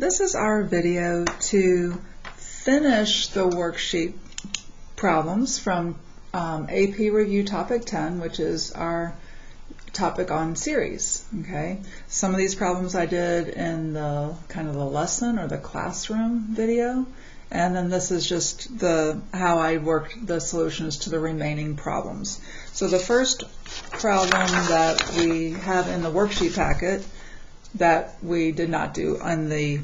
This is our video to finish the worksheet problems from AP Review Topic 10, which is our topic on series. Okay, some of these problems I did in the kind of the lesson or the classroom video, and then this is just how I worked the solutions to the remaining problems. So the first problem that we have in the worksheet packet that we did not do on the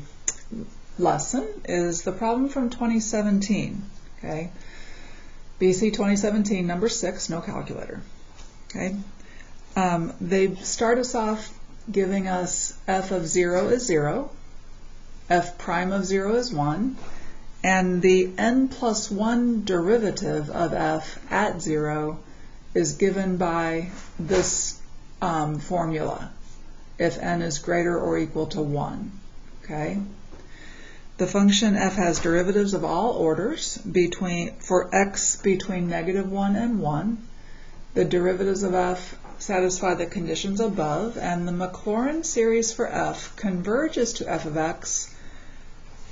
lesson is the problem from 2017. Okay, BC 2017, number 6, no calculator. Okay, they start us off giving us f of 0 is 0, f prime of 0 is 1, and the n plus 1 derivative of f at 0 is given by this formula, if n is greater or equal to 1. Okay. The function f has derivatives of all orders for x between -1 and 1. The derivatives of f satisfy the conditions above, and the Maclaurin series for f converges to f of x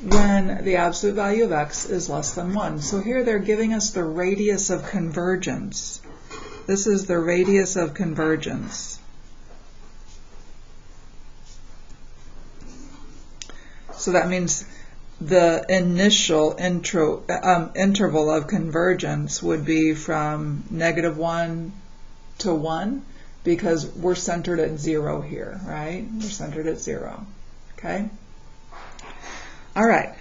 when the absolute value of x is less than 1. So here they're giving us the radius of convergence. This is the radius of convergence. So that means the initial interval of convergence would be from -1 to 1, because we're centered at 0 here, right? We're centered at 0. Okay? All right.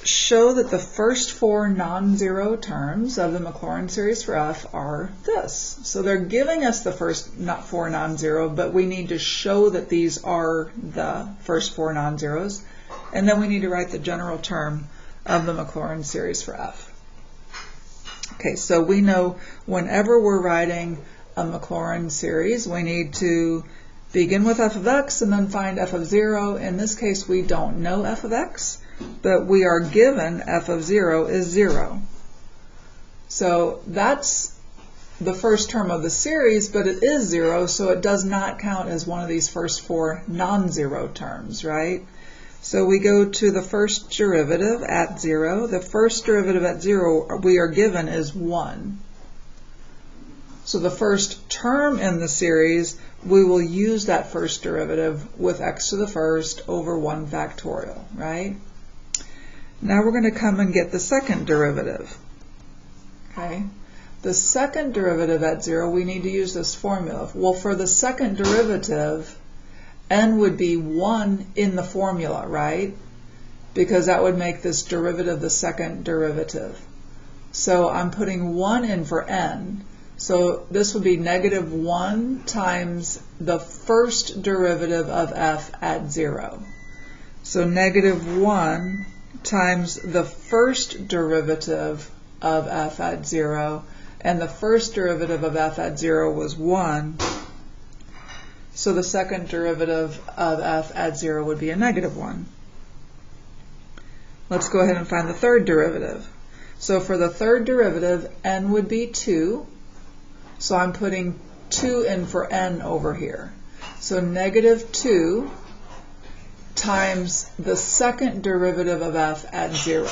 Show that the first 4 non-zero terms of the Maclaurin series for f are this. So they're giving us the first 4 non-zero, but we need to show that these are the first 4 non-zeros. And then we need to write the general term of the Maclaurin series for f. Okay, so we know whenever we're writing a Maclaurin series, we need to begin with f of x and then find f of 0. In this case, we don't know f of x, but we are given f of 0 is 0. So that's the first term of the series, but it is 0, so it does not count as one of these first 4 non-zero terms, right? So we go to the first derivative at 0. The first derivative at 0 we are given is 1. So the first term in the series, we will use that first derivative with x to the first over 1 factorial, right? Now we're going to come and get the second derivative. Okay? The second derivative at 0, we need to use this formula. Well, for the second derivative, n would be 1 in the formula, right? Because that would make this derivative the second derivative. So I'm putting 1 in for n. So this would be -1 times the first derivative of f at 0. So -1 times the first derivative of f at 0, and the first derivative of f at 0 was 1. So the second derivative of f at 0 would be a -1. Let's go ahead and find the third derivative. So for the third derivative, n would be 2. So I'm putting 2 in for n over here. So -2 times the second derivative of f at 0,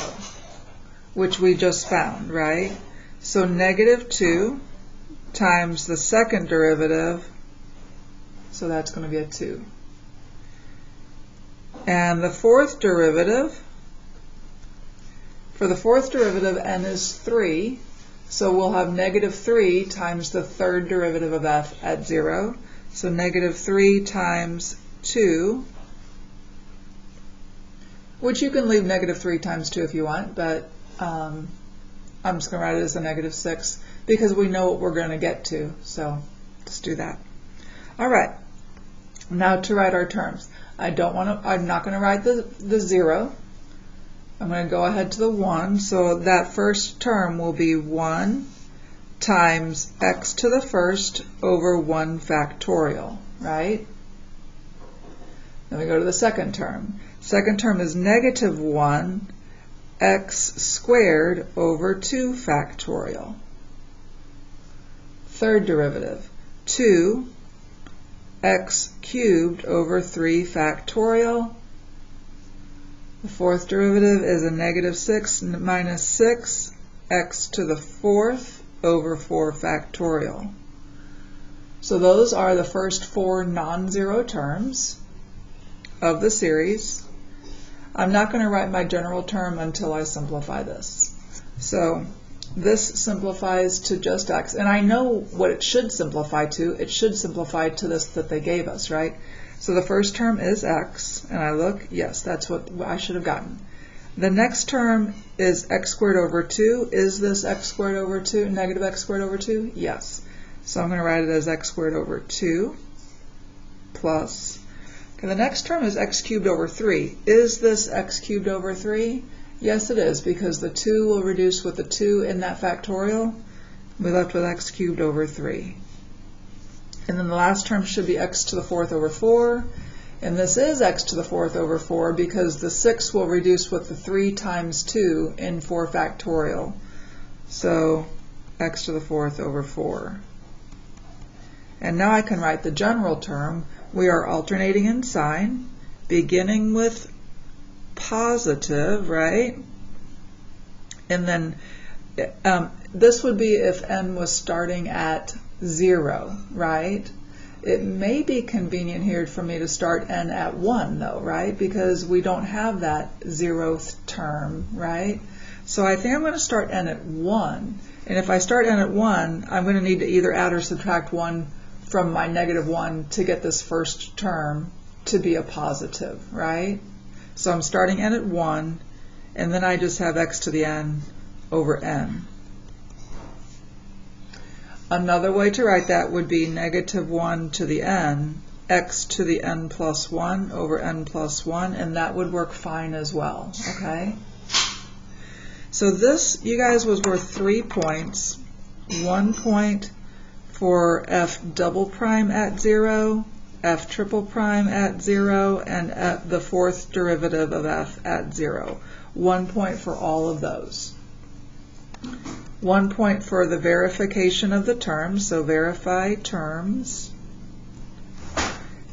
which we just found, right? So -2 times the second derivative, so that's going to be a 2. And the fourth derivative, for the fourth derivative, n is 3. So we'll have -3 times the third derivative of f at 0. So -3 times 2, which you can leave -3 times 2 if you want, but I'm just going to write it as a -6 because we know what we're going to get to. So let's do that. All right. Now to write our terms. I'm not going to write the 0. I'm going to go ahead to the 1. So that first term will be 1 times x to the first over 1 factorial, right? Then we go to the second term. Second term is -1 x squared over 2 factorial. Third derivative, 2 x cubed over 3 factorial The fourth derivative is a negative 6 minus 6 x to the fourth over 4 factorial. So those are the first 4 non-zero terms of the series. I'm not going to write my general term until I simplify this. So this simplifies to just x, and I know what it should simplify to. It should simplify to this that they gave us, right? So the first term is x, and I look, yes, that's what I should have gotten. The next term is x squared over 2. Is this x squared over 2, negative x squared over 2? Yes. So I'm going to write it as x squared over 2 plus, okay, the next term is x cubed over 3. Is this x cubed over 3? Yes, it is, because the 2 will reduce with the 2 in that factorial. We're left with x cubed over 3. And then the last term should be x to the fourth over 4. And this is x to the fourth over 4 because the 6 will reduce with the 3 times 2 in 4 factorial. So x to the fourth over 4. And now I can write the general term. We are alternating in sign, beginning with positive, right? And then this would be if n was starting at 0, right? It may be convenient here for me to start n at 1 though, right? Because we don't have that 0th term, right? So I think I'm going to start n at 1. And if I start n at 1, I'm going to need to either add or subtract 1 from my negative 1 to get this first term to be a positive, right? So I'm starting n at 1, and then I just have x to the n over n. Another way to write that would be negative 1 to the n, x to the n plus 1 over n plus 1, and that would work fine as well, okay? So this, you guys, was worth 3 points. 1 point for f double prime at 0, f triple prime at 0, and at the fourth derivative of f at 0. 1 point for all of those. 1 point for the verification of the terms, so verify terms,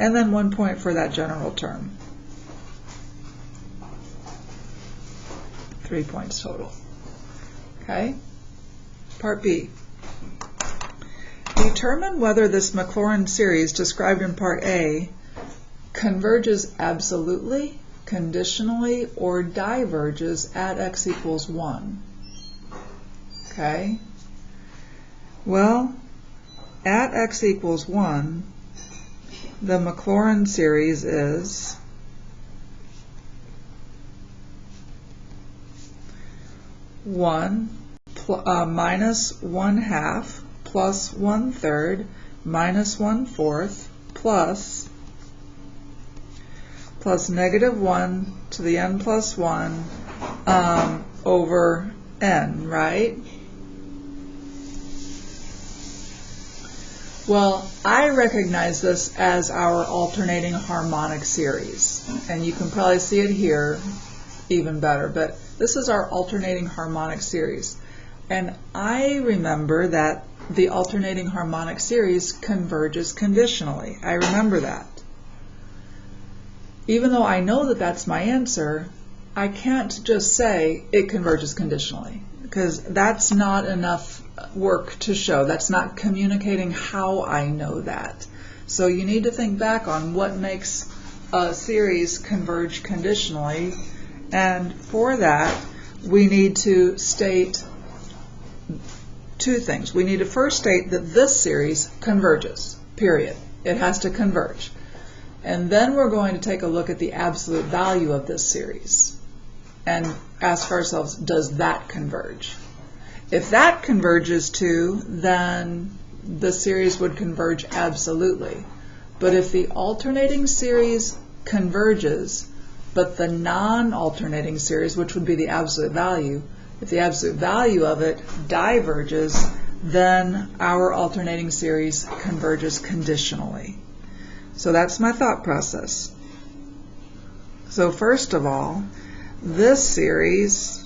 and then 1 point for that general term. 3 points total. Okay? Part B. Determine whether this Maclaurin series described in Part A converges absolutely, conditionally, or diverges at x equals 1. Okay? Well, at x equals 1, the Maclaurin series is minus 1/2 plus 1/3 minus 1/4 plus negative 1 to the n plus 1 over n, right? Well, I recognize this as our alternating harmonic series, and you can probably see it here even better, but this is our alternating harmonic series. And I remember that the alternating harmonic series converges conditionally. I remember that. Even though I know that that's my answer, I can't just say it converges conditionally, because that's not enough work to show. That's not communicating how I know that. So you need to think back on what makes a series converge conditionally, and for that we need to state two things. We need to first state that this series converges, period. It has to converge. And then we're going to take a look at the absolute value of this series and ask ourselves, does that converge? If that converges too, then the series would converge absolutely. But if the alternating series converges, but the non-alternating series, which would be the absolute value, if the absolute value of it diverges, then our alternating series converges conditionally. So that's my thought process. So first of all, this series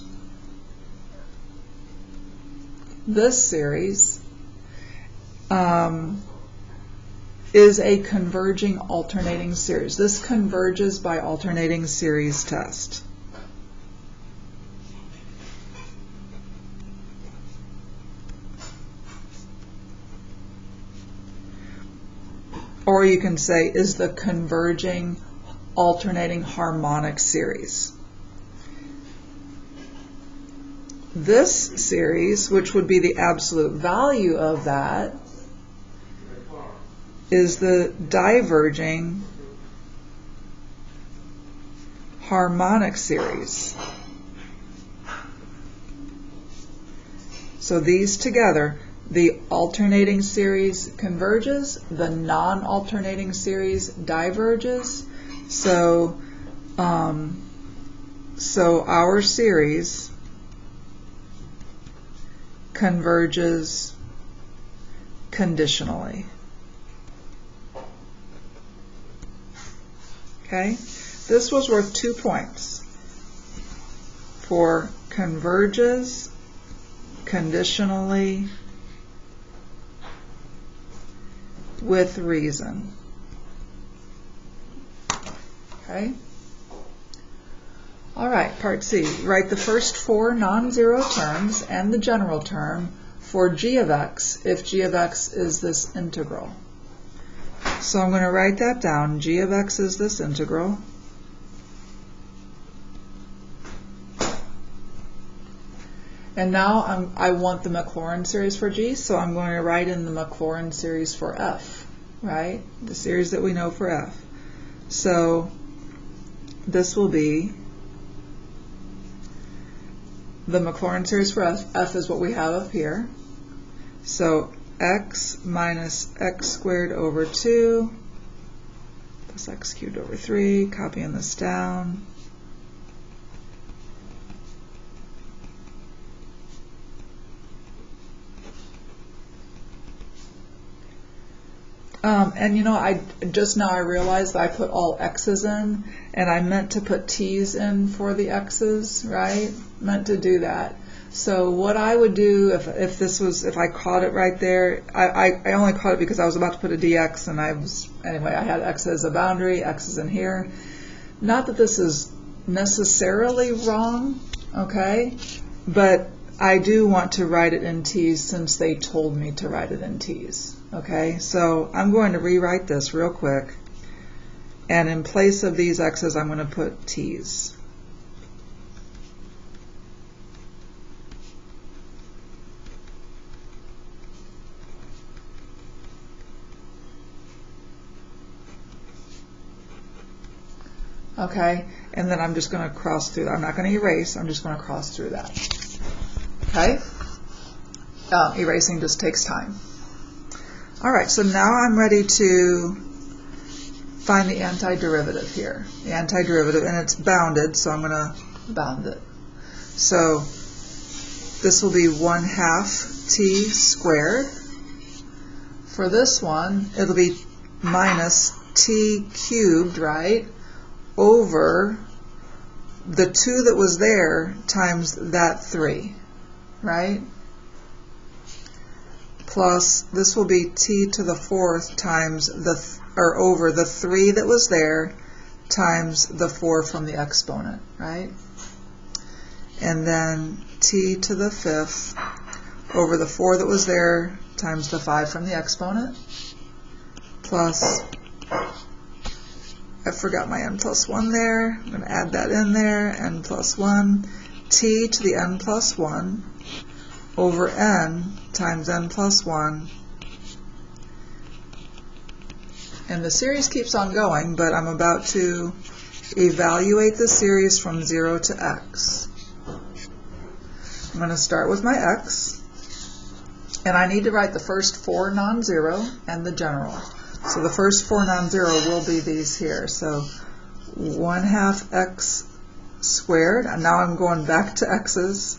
is a converging alternating series. This converges by alternating series test. or you can say is the converging alternating harmonic series. This series, which would be the absolute value of that, is the diverging harmonic series. So these together, the alternating series converges, the non-alternating series diverges. So our series converges conditionally. Okay? This was worth 2 points for converges conditionally with reason. Okay? All right, part C. Write the first 4 non-zero terms and the general term for g of x if g of x is this integral. So I'm going to write that down. G of x is this integral. And now I want the Maclaurin series for g, so I'm going to write in the Maclaurin series for f, right? The series that we know for f. So this will be the Maclaurin series for f. F is what we have up here. So x minus x squared over 2 plus x cubed over 3, copying this down. And you know, I realized I put all x's in, and I meant to put t's in for the x's, right? Meant to do that. So what I would do if I caught it right there, I only caught it because I was about to put a dx, and I had x as a boundary, x is in here. Not that this is necessarily wrong, okay? But I do want to write it in t's since they told me to write it in t's. Okay, so I'm going to rewrite this real quick, and in place of these x's I'm going to put t's. Okay, and then I'm just going to cross through. I'm not going to erase, I'm just going to cross through that. Okay? Erasing just takes time. Alright, so now I'm ready to find the antiderivative here. The antiderivative, and it's bounded, so I'm going to bound it. So this will be 1/2 t squared. For this one, it'll be minus t cubed, right, over the 2 that was there times that 3, right? Plus, this will be t to the 4th times over the 3 that was there times the 4 from the exponent, right? And then t to the 5th over the 4 that was there times the 5 from the exponent, plus, I forgot my n plus 1 there, I'm going to add that in there, n plus 1, t to the n plus 1 over n times n plus 1. And the series keeps on going, but I'm about to evaluate the series from 0 to x. I'm going to start with my x, and I need to write the first 4 non-zero and the general. So the first 4 non-zero will be these here. So 1/2 x squared, and now I'm going back to x's.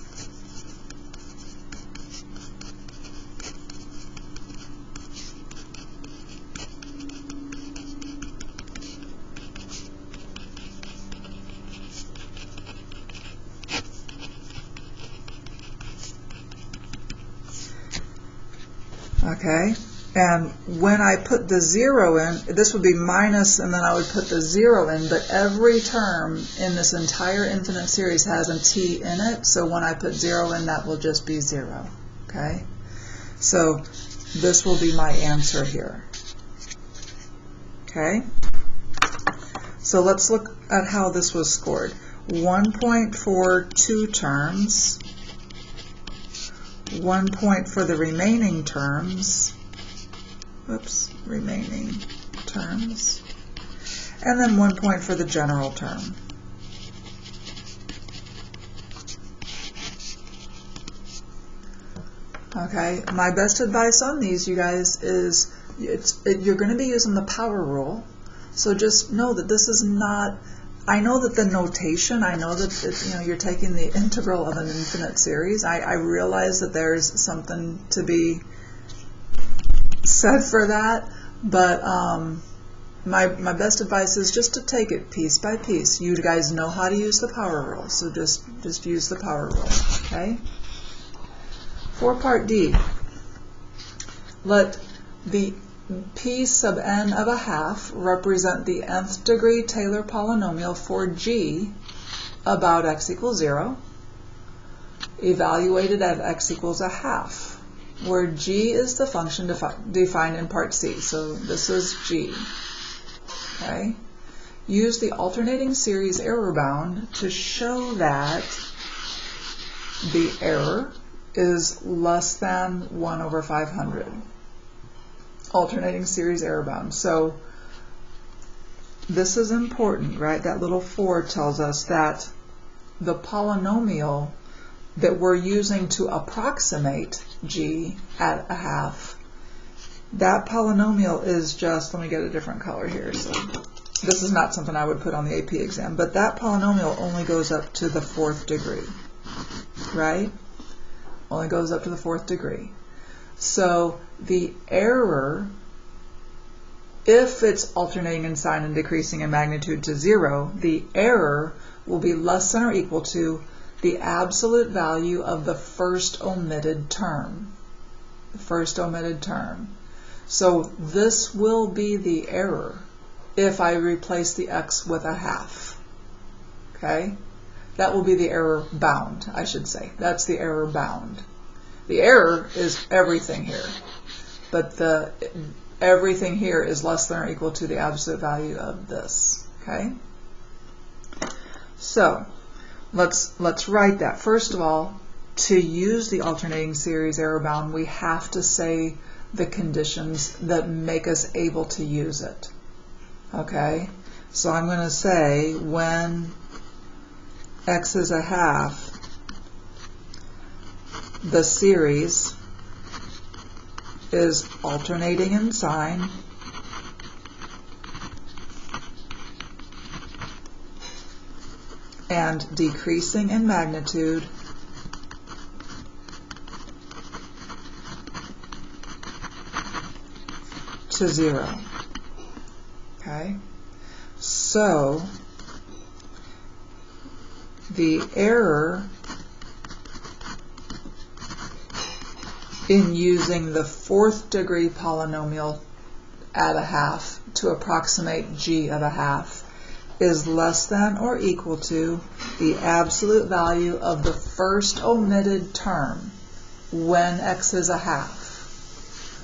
Okay, and when I put the 0 in, this would be minus, and then I would put the 0 in, but every term in this entire infinite series has a t in it, so when I put 0 in, that will just be 0. Okay, so this will be my answer here. Okay? So let's look at how this was scored. 1 point for 2 terms, 1 point for the remaining terms, remaining terms, and then 1 point for the general term. Okay, my best advice on these, you guys, is you're going to be using the power rule. So just know that this is not, I know that the notation, I know that you're taking the integral of an infinite series. I realize that there's something to be said for that, but my best advice is just to take it piece by piece. You guys know how to use the power rule, so just use the power rule, okay? For part D, let the p sub n of a half represent the nth degree Taylor polynomial for g about x equals 0, evaluated at x equals a half, where g is the function defined in part C. So this is g. Okay. Use the alternating series error bound to show that the error is less than 1 over 500. Alternating series error bound. So this is important, right? That little 4 tells us that the polynomial that we're using to approximate g at a half, that polynomial is just, let me get a different color here. So this is not something I would put on the AP exam, but that polynomial only goes up to the 4th degree, right? Only goes up to the 4th degree. So the error, if it's alternating in sign and decreasing in magnitude to 0, the error will be less than or equal to the absolute value of the first omitted term. The first omitted term. So this will be the error if I replace the x with a half. Okay? That will be the error bound, I should say. That's the error bound. The error is everything here, but the everything here is less than or equal to the absolute value of this. Okay? So let's write that. First of all, to use the alternating series error bound, we have to say the conditions that make us able to use it. Okay? So I'm going to say when x is a half, the series is alternating in sign and decreasing in magnitude to 0. Okay? So the error in using the 4th degree polynomial at a half to approximate g of a half is less than or equal to the absolute value of the first omitted term when x is a half.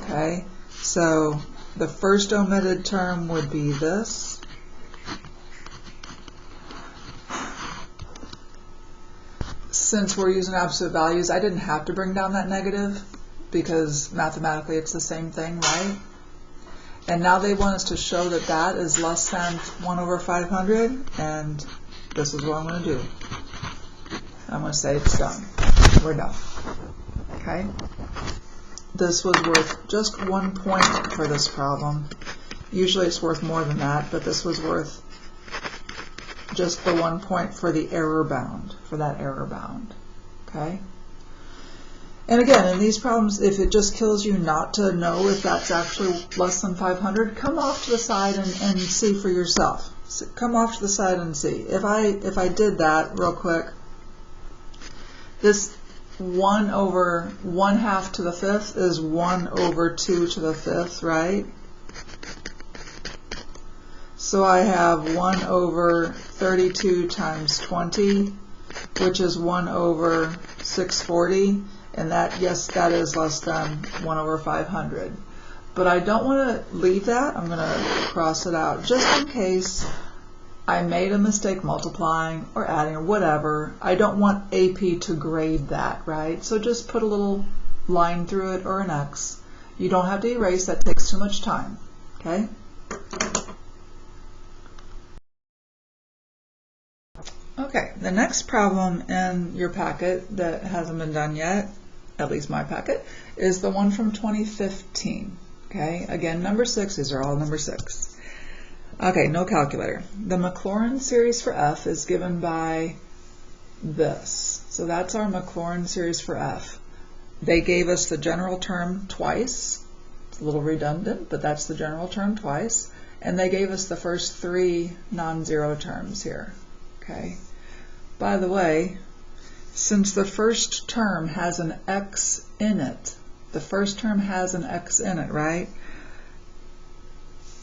Okay, so the first omitted term would be this. Since we're using absolute values, I didn't have to bring down that negative because mathematically it's the same thing, right? And now they want us to show that that is less than 1 over 500, and this is what I'm going to do. I'm going to say it's done. We're done. Okay? This was worth just 1 point for this problem. Usually it's worth more than that, but this was worth just the 1 point for the error bound, for that error bound. Okay? And again, in these problems, if it just kills you not to know if that's actually less than 500, come off to the side and see for yourself. So come off to the side and see. If I did that real quick, this 1 over 1/2 to the 5th is 1 over 2 to the 5th, right? So I have 1 over 32 times 20, which is 1 over 640, and that, yes, that is less than 1 over 500. But I don't want to leave that. I'm going to cross it out just in case I made a mistake multiplying or adding or whatever. I don't want AP to grade that, right? So just put a little line through it or an X. You don't have to erase. That takes too much time, okay? Okay, the next problem in your packet that hasn't been done yet, at least my packet, is the one from 2015. Okay, again, number 6. These are all number 6. Okay, no calculator. The Maclaurin series for F is given by this. So that's our Maclaurin series for F. They gave us the general term twice. It's a little redundant, but that's the general term twice. And they gave us the first 3 non-zero terms here. Okay. By the way, since the first term has an X in it, the first term has an X in it, right?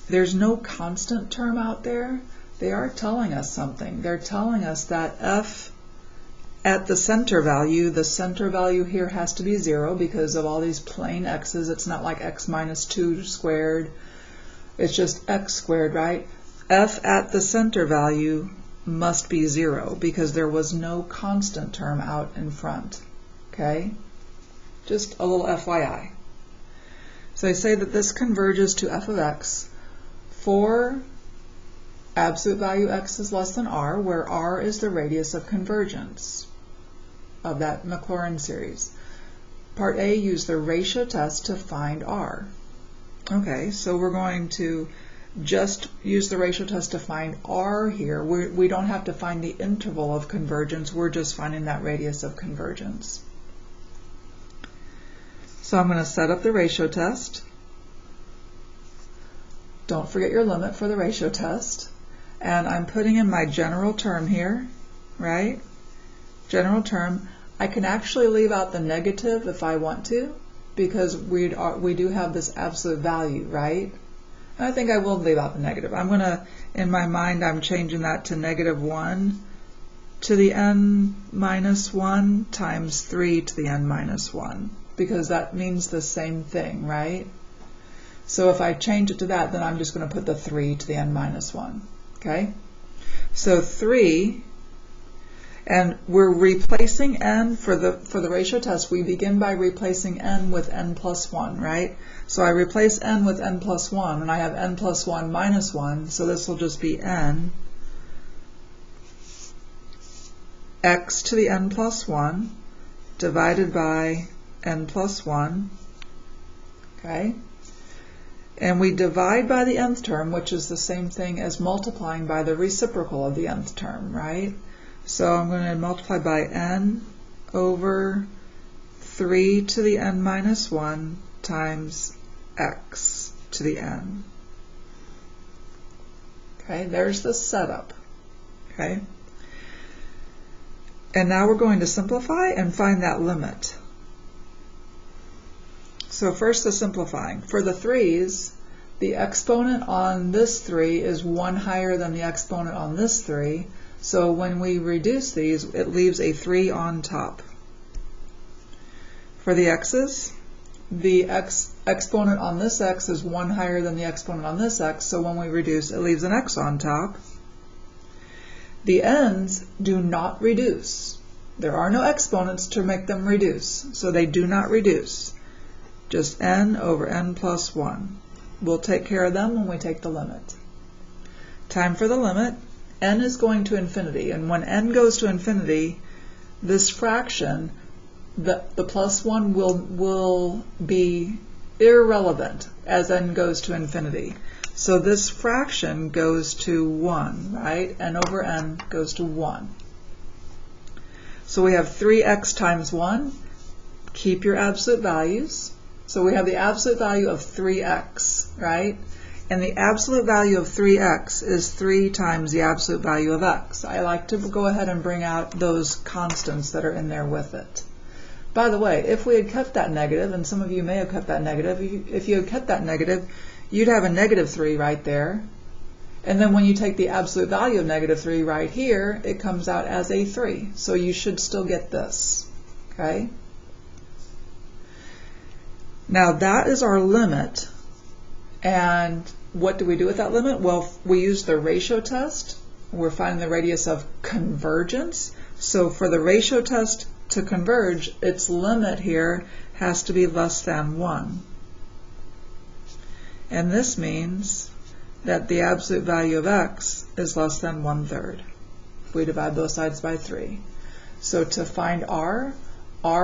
There's no constant term out there. They are telling us something. They're telling us that F at the center value here has to be 0 because of all these plain X's. It's not like X minus 2 squared. It's just X squared, right? F at the center value must be 0 because there was no constant term out in front. Okay? Just a little FYI. So I say that this converges to f of x for absolute value x is less than r, where r is the radius of convergence of that Maclaurin series. Part A, use the ratio test to find r. Okay, so we're going to just use the ratio test to find r here. We don't have to find the interval of convergence. We're just finding that radius of convergence. So I'm going to set up the ratio test. Don't forget your limit for the ratio test. And I'm putting in my general term here, right? General term. I can actually leave out the negative if I want to, because we do have this absolute value, right? And I think I will leave out the negative. I'm going to, in my mind, I'm changing that to -1 to the n minus 1 times 3 to the n minus 1, because that means the same thing, right? So if I change it to that, then I'm just going to put the 3 to the n minus 1. Okay? So 3, and we're replacing n for the ratio test. We begin by replacing n with n plus 1, right? So I replace n with n plus 1, and I have n plus 1 minus 1, so this will just be n x to the n plus 1 divided by n plus 1, okay? And we divide by the nth term, which is the same thing as multiplying by the reciprocal of the nth term, right? So I'm going to multiply by n over 3 to the n minus 1 times x to the n. Okay, there's the setup. Okay? And now we're going to simplify and find that limit. So first the simplifying. For the 3's, the exponent on this 3 is 1 higher than the exponent on this 3. So when we reduce these, it leaves a 3 on top. For the x's, the exponent on this x is 1 higher than the exponent on this x, so when we reduce, it leaves an x on top. The n's do not reduce. There are no exponents to make them reduce, so they do not reduce. Just n over n plus 1. We'll take care of them when we take the limit. Time for the limit. N is going to infinity, and when n goes to infinity, this fraction, the plus 1 will be irrelevant as n goes to infinity. So this fraction goes to 1, right? n over n goes to 1. So we have 3x times 1. Keep your absolute values. So we have the absolute value of 3x, right? And the absolute value of 3x is 3 times the absolute value of x. I like to go ahead and bring out those constants that are in there with it. By the way, if we had kept that negative, and some of you may have kept that negative, if you had kept that negative, you'd have a -3 right there. And then when you take the absolute value of -3 right here, it comes out as a 3. So you should still get this, okay? Now that is our limit And what do we do with that limit? Well, we use the ratio test. We're finding the radius of convergence. So for the ratio test to converge, its limit here has to be less than 1. And this means that the absolute value of x is less than 1/3. If we divide both sides by 3. So to find r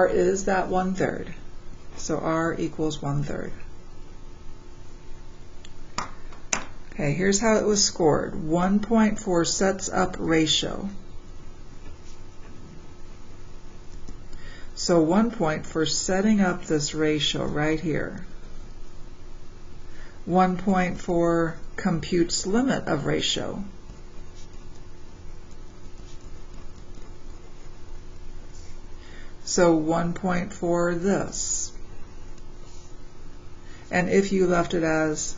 is that 1/3. So r equals 1/3. Okay, here's how it was scored. 1.4 sets up ratio. So 1 point for setting up this ratio right here. 1 point for computes limit of ratio. So 1 point for this. And if you left it as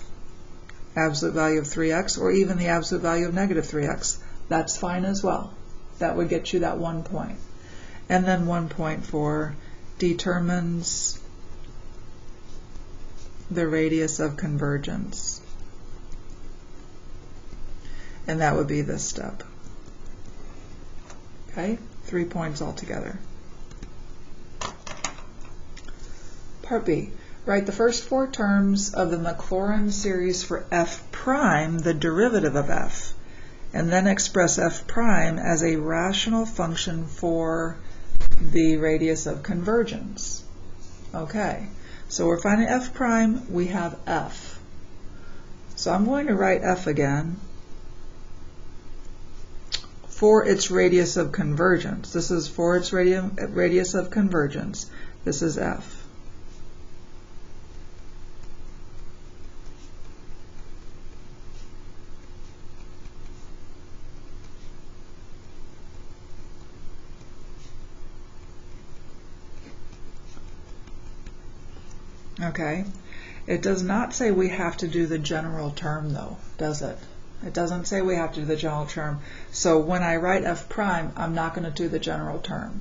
absolute value of 3x or even the absolute value of negative 3x, that's fine as well. That would get you that 1 point. And then 1 point for determines the radius of convergence. And that would be this step. Okay, 3 points altogether. Part B. Write the first 4 terms of the Maclaurin series for f prime, the derivative of f, and then express f prime as a rational function for the radius of convergence. Okay, so we're finding f prime, we have f. So I'm going to write f again for its radius of convergence. This is for its radius of convergence. This is f. Okay, it does not say we have to do the general term though, does it? It doesn't say we have to do the general term. So when I write f prime, I'm not going to do the general term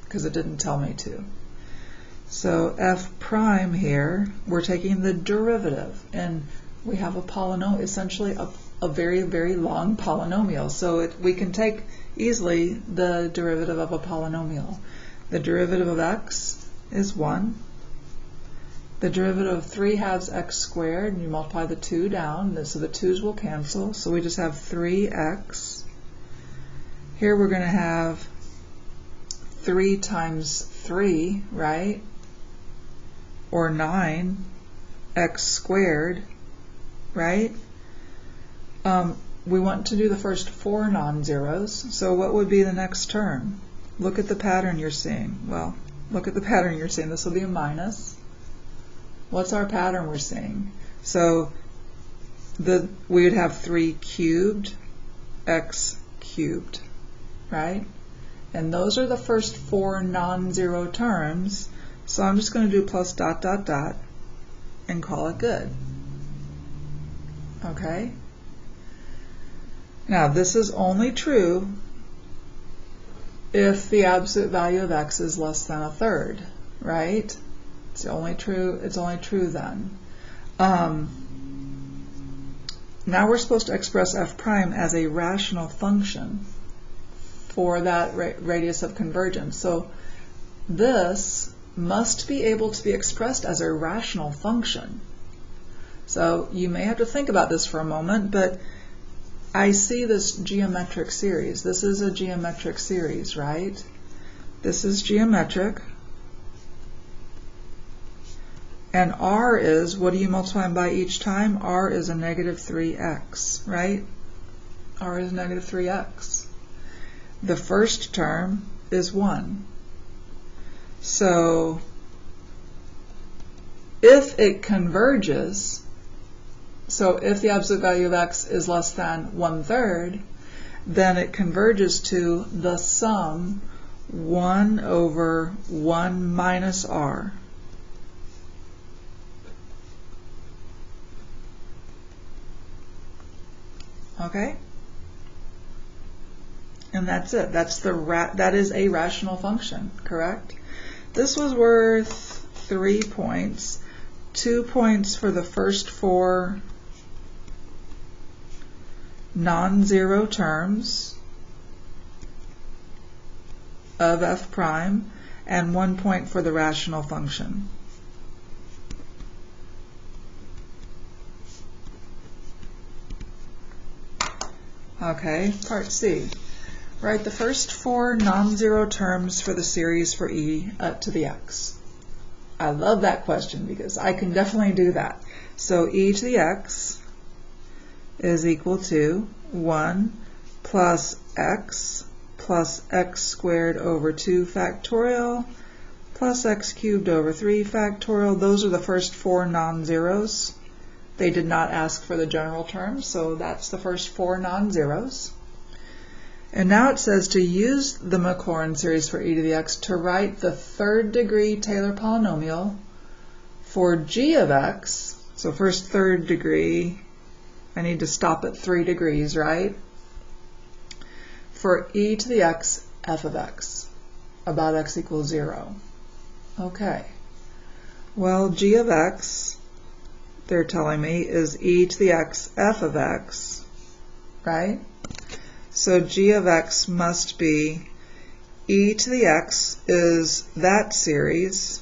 because it didn't tell me to. So f prime here, we're taking the derivative, and we have a polynomial, essentially a very, very long polynomial. So we can take easily the derivative of a polynomial. The derivative of x is 1. The derivative of 3 halves x squared, and you multiply the 2 down, so the 2's will cancel, so we just have 3x. Here we're going to have 3 times 3, right? Or 9x squared, right? We want to do the first 4 non-zeros, so what would be the next term? Look at the pattern you're seeing. Well, look at the pattern you're seeing. This will be a minus. What's our pattern we're seeing? So we would have 3 cubed x cubed, right? And those are the first 4 non-zero terms. So I'm just going to do plus dot dot dot and call it good. Okay? Now this is only true if the absolute value of x is less than 1/3, right? It's only true then. Now we're supposed to express f prime as a rational function for that radius of convergence. So this must be able to be expressed as a rational function. So you may have to think about this for a moment, but I see this geometric series. This is a geometric series, right? This is geometric. And r is, what are you multiplying by each time? R is a negative 3x, right? R is negative 3x. The first term is 1. So if it converges, so if the absolute value of x is less than 1/3, then it converges to the sum 1 over 1 minus r. Okay? And that's it. That is a rational function, correct? This was worth 3 points. 2 points for the first 4 non-zero terms of f prime, and 1 point for the rational function. Okay, part C. Write the first 4 non-zero terms for the series for e to the x. I love that question because I can definitely do that. So e to the x is equal to 1 plus x squared over 2 factorial plus x cubed over 3 factorial. Those are the first 4 non-zeros. They did not ask for the general term, so that's the first 4 non-zeros. And now it says to use the Maclaurin series for e to the x to write the third degree Taylor polynomial for g of x. So first third degree, I need to stop at 3 degrees, right? For e to the x f of x, about x equals 0. Okay. Well, g of x, they're telling me, is e to the x f of x, right? So g of x must be e to the x is that series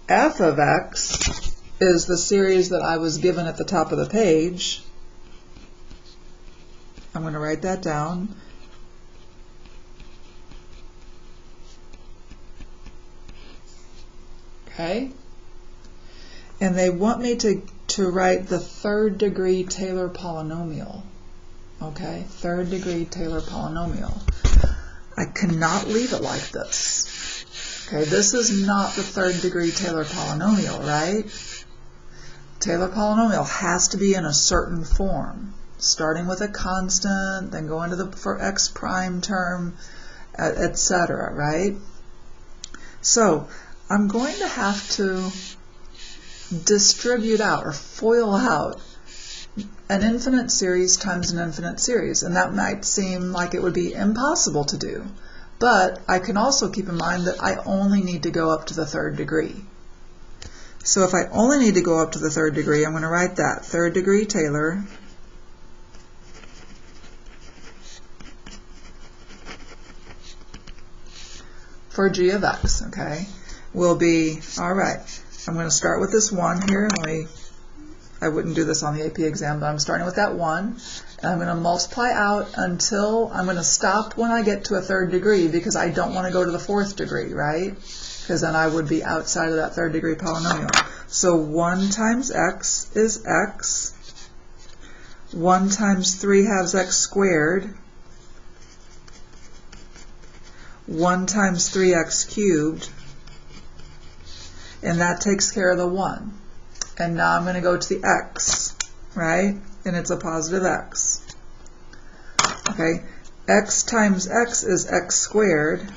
f of x is the series that I was given at the top of the page. I'm going to write that down. Okay? And they want me to write the third degree Taylor polynomial. Okay? Third degree Taylor polynomial. I cannot leave it like this. Okay, this is not the third degree Taylor polynomial, right? Taylor polynomial has to be in a certain form, starting with a constant, then going to the for x prime term, etc., right? So I'm going to have to distribute out or FOIL out an infinite series times an infinite series, and that might seem like it would be impossible to do, but I can also keep in mind that I only need to go up to the third degree. So if I only need to go up to the third degree, I'm going to write that third degree Taylor for g of x, okay, will be, all right, I'm going to start with this 1 here. I wouldn't do this on the AP exam, but I'm starting with that 1. And I'm going to multiply out until I'm going to stop when I get to a third degree because I don't want to go to the 4th degree, right? Because then I would be outside of that third degree polynomial. So 1 times x is x. 1 times 3 halves x squared. 1 times 3x cubed. And that takes care of the 1. And now I'm going to go to the x, right? And it's a positive x. Okay, x times x is x squared.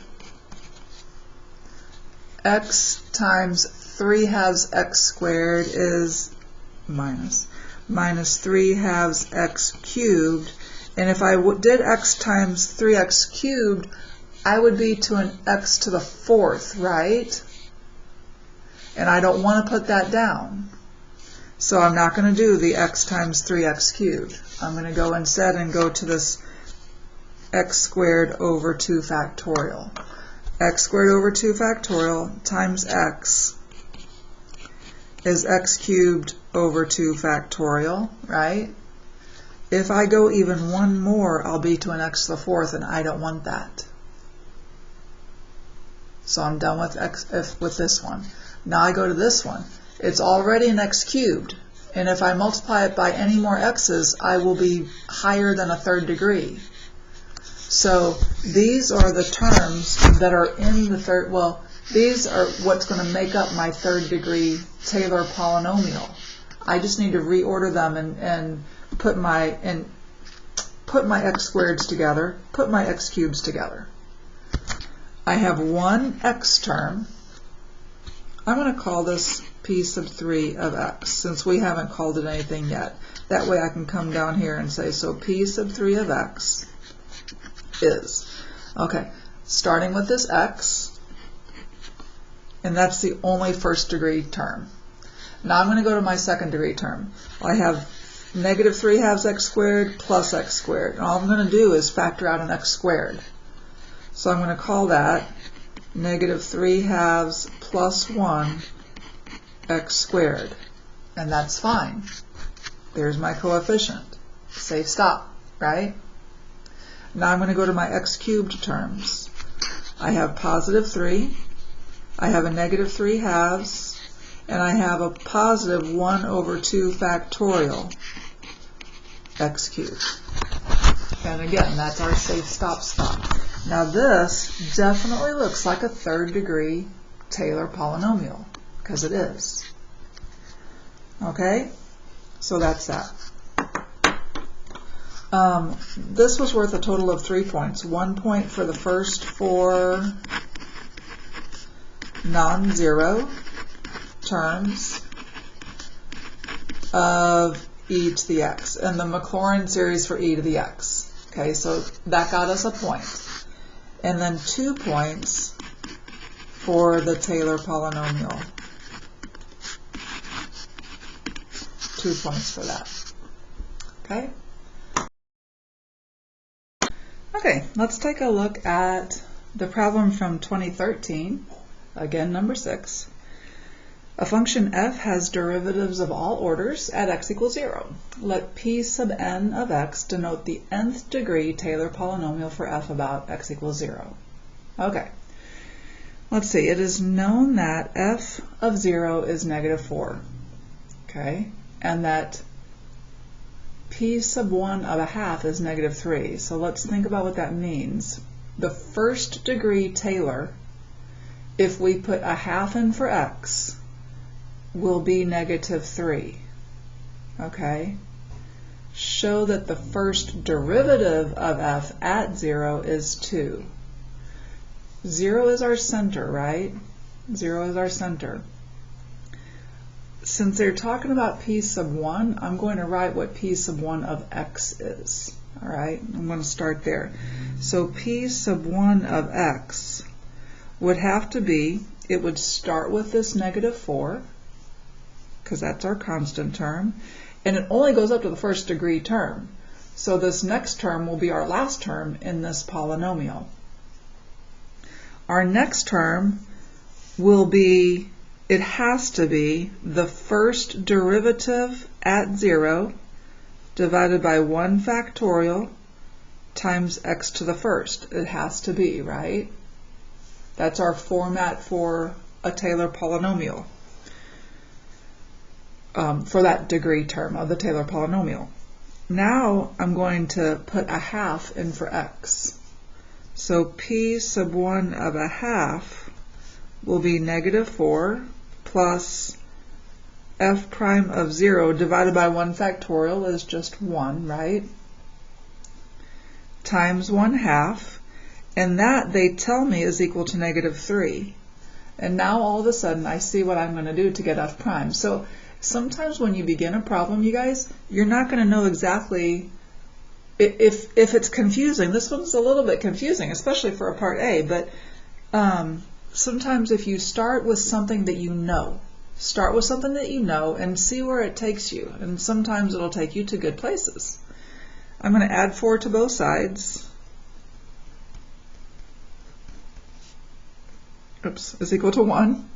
X times 3 halves x squared is minus 3 halves x cubed. And if I did x times 3x cubed, I would be to an x to the 4th, right? And I don't want to put that down. So I'm not going to do the x times 3x cubed. I'm going to go instead and go to this x squared over 2 factorial. X squared over 2 factorial times x is x cubed over 2 factorial, right? If I go even one more, I'll be to an x to the 4th, and I don't want that. So I'm done with this one. Now I go to this one. It's already an x cubed, and if I multiply it by any more x's, I will be higher than a third degree. So these are the terms that are in the third, well, these are what's going to make up my third degree Taylor polynomial. I just need to reorder them and put my x squareds together, put my x cubes together. I have one x term. I'm going to call this p sub 3 of x, since we haven't called it anything yet. That way I can come down here and say, so p sub 3 of x is. Okay, starting with this x, and that's the only first degree term. Now I'm going to go to my second degree term. I have negative 3/2 x squared plus x squared. And all I'm going to do is factor out an x squared. So I'm going to call that negative 3/2 plus 1 x squared. And that's fine. There's my coefficient. Say stop, right? Now I'm going to go to my x cubed terms. I have positive 3, I have a negative 3/2, and I have a positive 1 over 2 factorial x cubed. And again, that's our safe stop spot. Now this definitely looks like a third degree Taylor polynomial, because it is. Okay? So that's that. This was worth a total of 3 points. 1 point for the first 4 non-zero terms of e to the x, and the Maclaurin series for e to the x. Okay, so that got us a point. And then 2 points for the Taylor polynomial. 2 points for that. Okay? Okay, let's take a look at the problem from 2013, again number 6. A function f has derivatives of all orders at x equals 0. Let p sub n of x denote the nth degree Taylor polynomial for f about x equals 0. Okay, let's see. It is known that f of 0 is negative 4, okay, and that p sub 1 of a half is negative 3. So let's think about what that means. The first degree Taylor, if we put a half in for x, will be negative 3. Okay? Show that the first derivative of f at 0 is 2. 0 is our center, right? 0 is our center. Since they're talking about p sub 1, I'm going to write what p sub 1 of x is. All right? I'm going to start there. So p sub 1 of x would have to be, it would start with this negative 4, because that's our constant term, and it only goes up to the first degree term. So this next term will be our last term in this polynomial. Our next term will be, it has to be the first derivative at 0 divided by 1 factorial times x to the first. It has to be, right? That's our format for a Taylor polynomial. For that degree term of the Taylor polynomial. Now I'm going to put a half in for x. So p sub 1 of a half will be negative 4 plus f prime of 0 divided by 1 factorial is just 1, right? Times 1/2, and that, they tell me, is equal to negative 3. And now all of a sudden I see what I'm going to do to get f prime. So sometimes when you begin a problem, you guys, you're not going to know exactly if it's confusing. This one's a little bit confusing, especially for a part A, but sometimes if you start with something that you know, and see where it takes you, and sometimes it'll take you to good places. I'm going to add 4 to both sides. Oops, is equal to 1.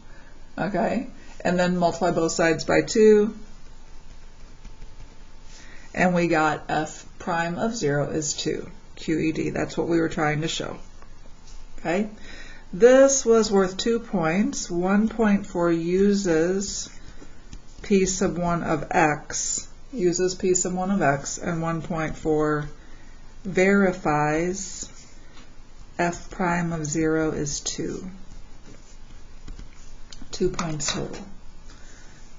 Okay. And then multiply both sides by 2, and we got f prime of 0 is 2, QED. That's what we were trying to show. Okay, this was worth 2 points. 1 point for uses p sub 1 of x, and 1 point for verifies f prime of 0 is 2. 2 points total.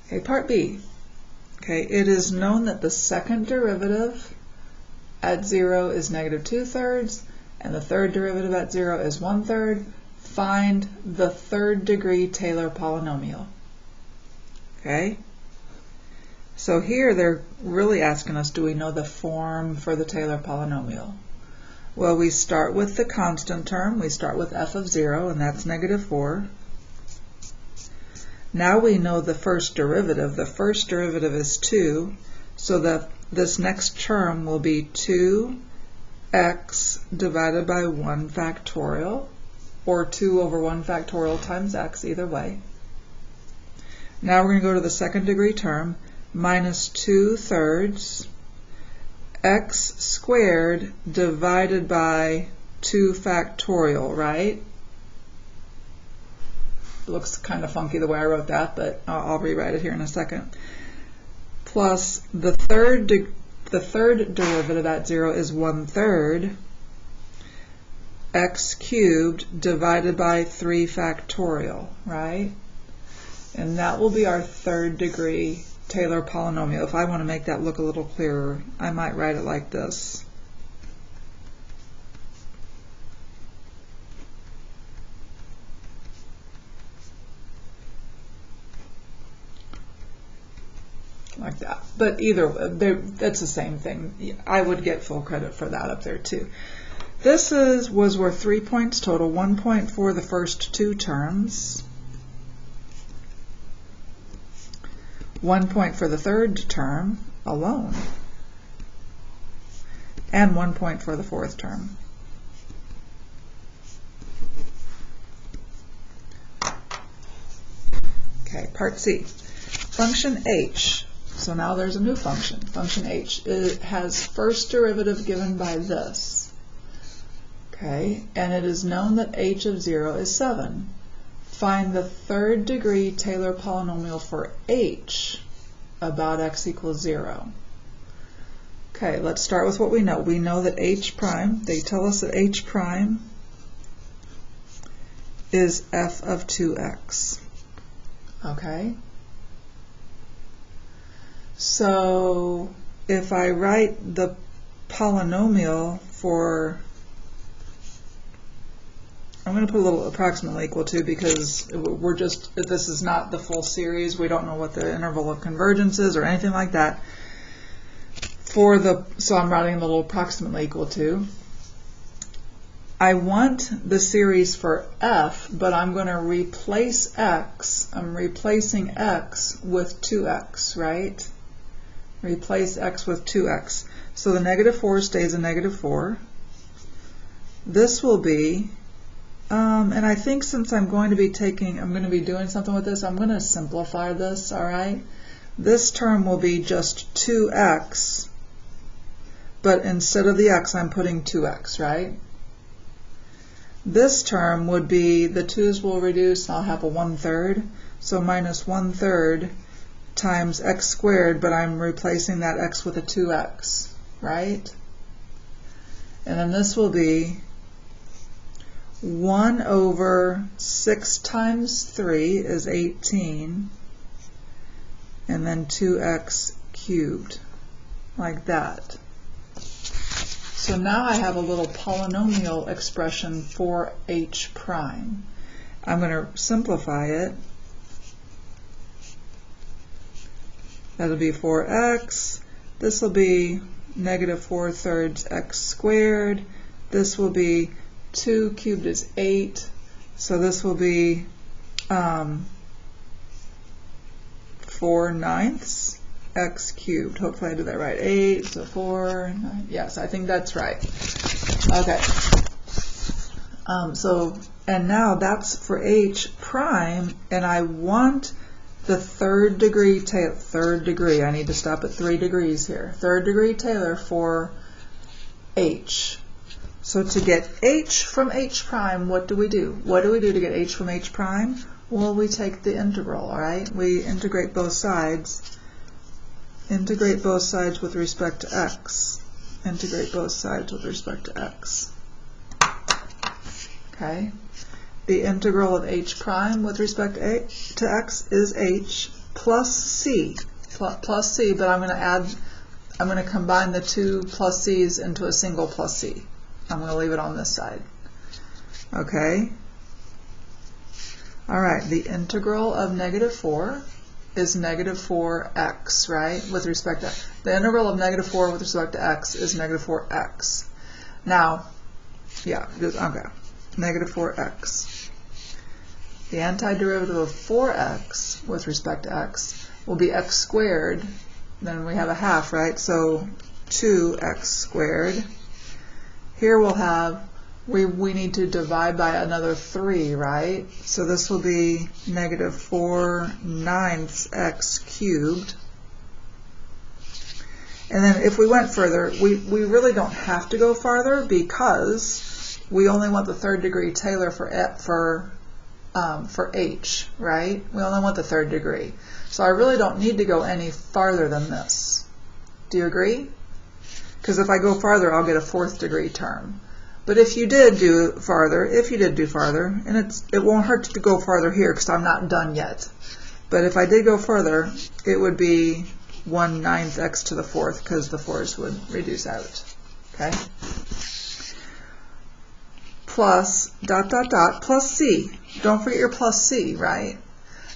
Okay, part B. Okay, it is known that the second derivative at 0 is negative 2/3, and the third derivative at 0 is 1/3. Find the third degree Taylor polynomial. Okay, so here they're really asking us, do we know the form for the Taylor polynomial? Well, we start with the constant term. We start with f of 0, and that's negative 4. Now we know the first derivative. The first derivative is 2, so this next term will be 2x divided by 1 factorial, or 2 over 1 factorial times x, either way. Now we're going to go to the second degree term, minus 2/3 x squared divided by 2 factorial, right? It looks kind of funky the way I wrote that, but I'll rewrite it here in a second. Plus the third derivative at 0 is 1/3 x cubed divided by 3 factorial, right? And that will be our third degree Taylor polynomial. If I want to make that look a little clearer, I might write it like this. Like that. But either way, that's the same thing. I would get full credit for that up there too. This was worth 3 points total, 1 point for the first two terms, 1 point for the third term alone, and 1 point for the fourth term. Okay, part C. Function h. So now there's a new function. Function h. It has first derivative given by this. Okay, and it is known that h of 0 is 7. Find the third degree Taylor polynomial for h about x equals 0. Okay, let's start with what we know. We know that h prime, they tell us that h prime is f of 2x. Okay? So if I write the polynomial for, I'm going to put a little approximately equal to, because we're just, this is not the full series. We don't know what the interval of convergence is or anything like that. So I'm writing a little approximately equal to. I want the series for f, but I'm going to replace x. I'm replacing x with 2x, right? Replace x with 2x. So the negative 4 stays a negative 4. This will be, and I think since I'm going to be doing something with this, I'm going to simplify this, all right? This term will be just 2x, but instead of the x, I'm putting 2x, right? This term would be, the 2's will reduce, and I'll have a 1/3, so minus 1/3 times x squared, but I'm replacing that x with a 2x, right? And then this will be 1 over 6 times 3 is 18, and then 2x cubed, like that. So now I have a little polynomial expression for h prime. I'm going to simplify it. That'll be 4x. This will be negative 4/3 x squared. This will be 2 cubed is 8. So this will be 4/9 x cubed. Hopefully I did that right. 8, so 4, 9. Yes, I think that's right. Okay. And now that's for h prime, and I want the third degree Taylor. Third degree. I need to stop at 3 degrees here. Third degree Taylor for h. So to get h from h prime, what do we do? What do we do to get h from h prime? Well, we take the integral, all right? We integrate both sides. Integrate both sides with respect to x. Integrate both sides with respect to x. Okay? The integral of h prime with respect to x is h plus c. Plus c, but I'm going to combine the two plus c's into a single plus c. I'm going to leave it on this side. Okay? All right, the integral of negative 4 is negative 4x, right, with respect to, the integral of negative 4 with respect to x is negative 4x. Now, yeah, okay, negative 4x. The antiderivative of 4x with respect to x will be x squared. Then we have a half, right? So 2x squared. Here we'll have, we need to divide by another 3, right? So this will be negative 4/9 x cubed. And then if we went further, we really don't have to go farther because we only want the third degree Taylor for h, right? We only want the third degree. So I really don't need to go any farther than this. Do you agree? Because if I go farther, I'll get a fourth degree term. But if you did do farther, and it won't hurt to go farther here because I'm not done yet. But if I did go further, it would be 1/9 x to the fourth because the 4's would reduce out. Okay? Plus dot dot dot plus c. Don't forget your plus c, right?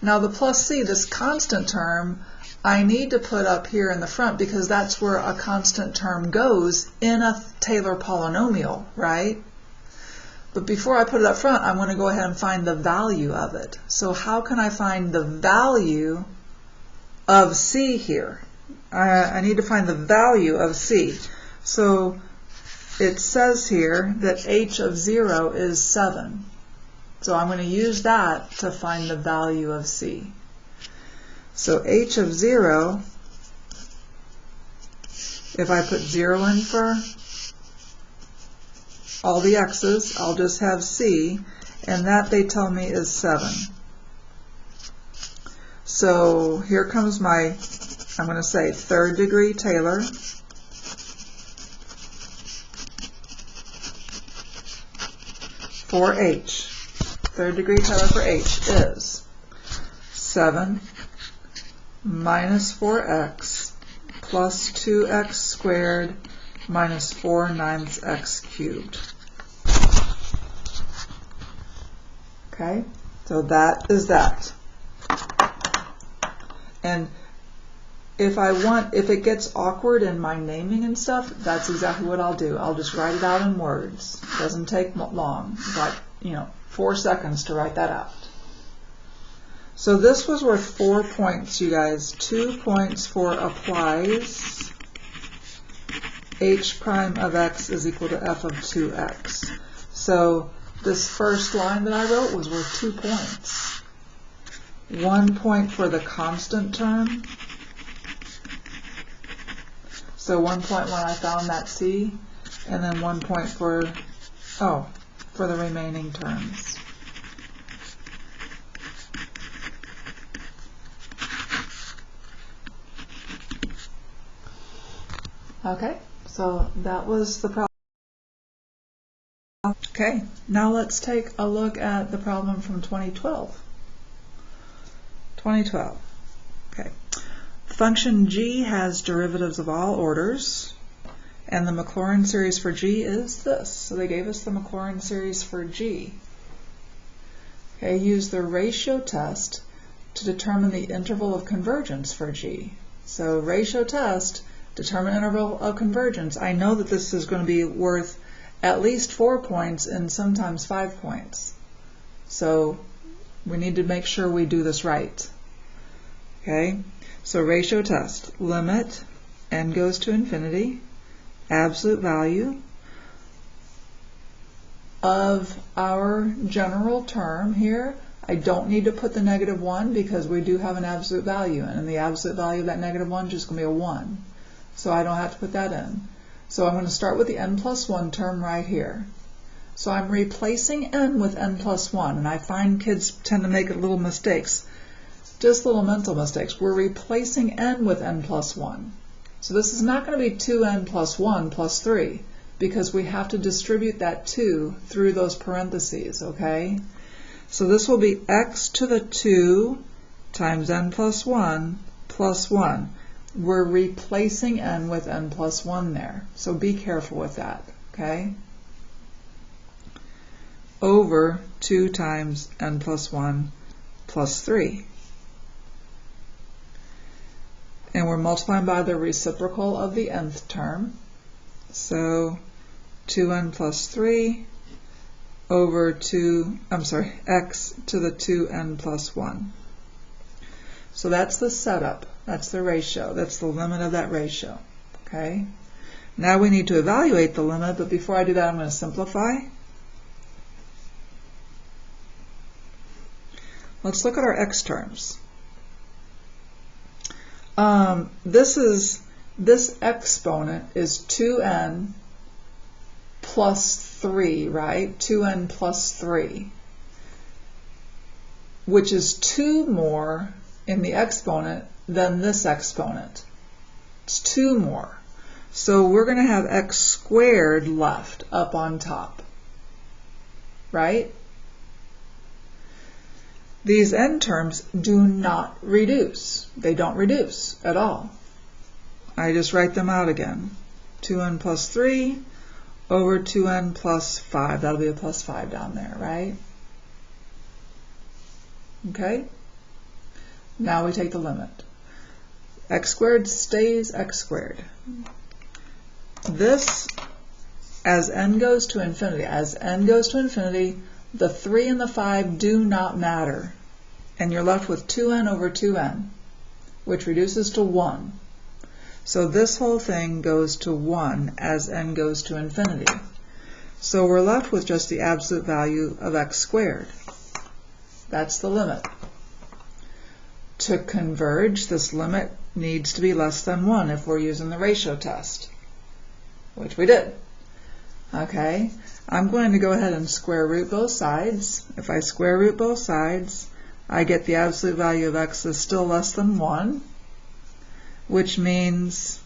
Now the plus c, this constant term, I need to put up here in the front because that's where a constant term goes in a Taylor polynomial, right? But before I put it up front, I want to go ahead and find the value of it. So how can I find the value of c here? I need to find the value of c. So it says here that h of 0 is 7. So I'm going to use that to find the value of c. So h of 0, if I put 0 in for all the x's, I'll just have c, and that they tell me is 7. So here comes my, I'm going to say third degree Taylor for h. Third degree Taylor for h is 7 minus 4x plus 2x squared minus 4/9 x cubed. Okay, so that is that. And if it gets awkward in my naming and stuff, that's exactly what I'll do. I'll just write it out in words. It doesn't take long, like 4 seconds to write that out. So this was worth 4 points, you guys. 2 points for applies h prime of x is equal to f of 2x. So this first line that I wrote was worth 2 points. 1 point for the constant term. So 1 point when I found that c, and then 1 point for the remaining terms. Okay, so that was the problem. Okay, now let's take a look at the problem from 2012. 2012. Okay. Function g has derivatives of all orders, and the Maclaurin series for g is this. So they gave us the Maclaurin series for g. Okay, use the ratio test to determine the interval of convergence for g. So ratio test, determine interval of convergence. I know that this is going to be worth at least 4 points and sometimes 5 points. So we need to make sure we do this right. Okay, so ratio test, limit n goes to infinity, absolute value of our general term here. I don't need to put the -1 because we do have an absolute value, and the absolute value of that -1 is just going to be a 1. So I don't have to put that in. So I'm going to start with the n plus 1 term right here. So I'm replacing n with n plus 1, and I find kids tend to make little mistakes, just little mental mistakes. We're replacing n with n plus 1. So this is not going to be 2n plus 1 plus 3, because we have to distribute that 2 through those parentheses, okay? So this will be x to the 2 times n plus 1 plus 1. We're replacing n with n plus 1 there, so be careful with that, okay? Over 2 times n plus 1 plus 3. And we're multiplying by the reciprocal of the nth term. So 2n plus 3 over 2, x to the 2n plus 1. So that's the setup, that's the ratio, that's the limit of that ratio, okay? Now we need to evaluate the limit, but before I do that I'm going to simplify. Let's look at our x terms. This exponent is 2n plus 3, right? 2n plus 3, which is 2 more in the exponent than this exponent. It's 2 more. So we're going to have x squared left up on top, right? These n terms do not reduce. They don't reduce at all. I just write them out again. 2n plus 3 over 2n plus 5. That'll be a plus 5 down there, right? Okay? Now we take the limit. X squared stays x squared. This, as n goes to infinity, the 3 and the 5 do not matter. And you're left with 2n over 2n, which reduces to 1. So this whole thing goes to 1 as n goes to infinity. So we're left with just the absolute value of x squared. That's the limit. To converge, this limit needs to be less than 1 if we're using the ratio test, which we did. Okay, I'm going to go ahead and square root both sides. If I square root both sides, I get the absolute value of x is still less than 1, which means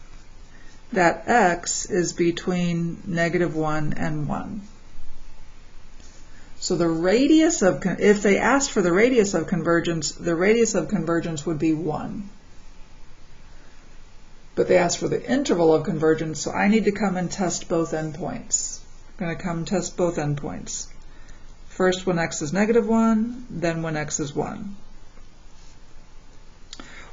that x is between -1 and 1. So the radius of, if they asked for the radius of convergence would be 1. But they asked for the interval of convergence, so I need to come and test both endpoints. I'm going to come test both endpoints. First when x is -1, then when x is 1.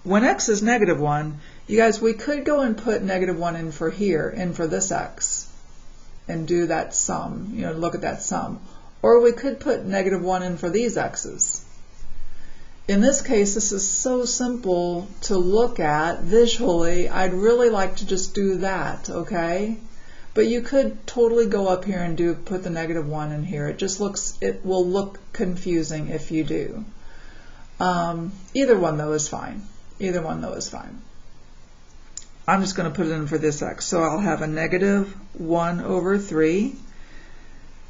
When x is -1, you guys, we could go and put -1 in for here, in for this x, and do that sum, look at that sum. Or we could put -1 in for these x's. In this case, this is so simple to look at visually, I'd really like to just do that, okay? But you could totally go up here and put the -1 in here. It will look confusing if you do. Either one though is fine. Either one though is fine. I'm just going to put it in for this x. So I'll have a -1 over 3.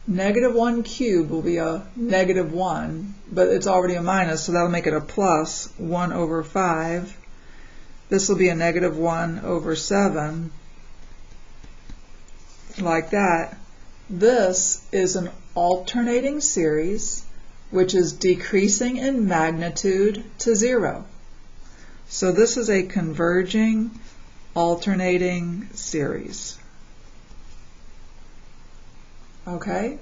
-1 cubed will be a -1, but it's already a minus, so that'll make it a plus 1 over 5. This will be a -1 over 7. Like that. This is an alternating series which is decreasing in magnitude to 0. So this is a converging alternating series. Okay?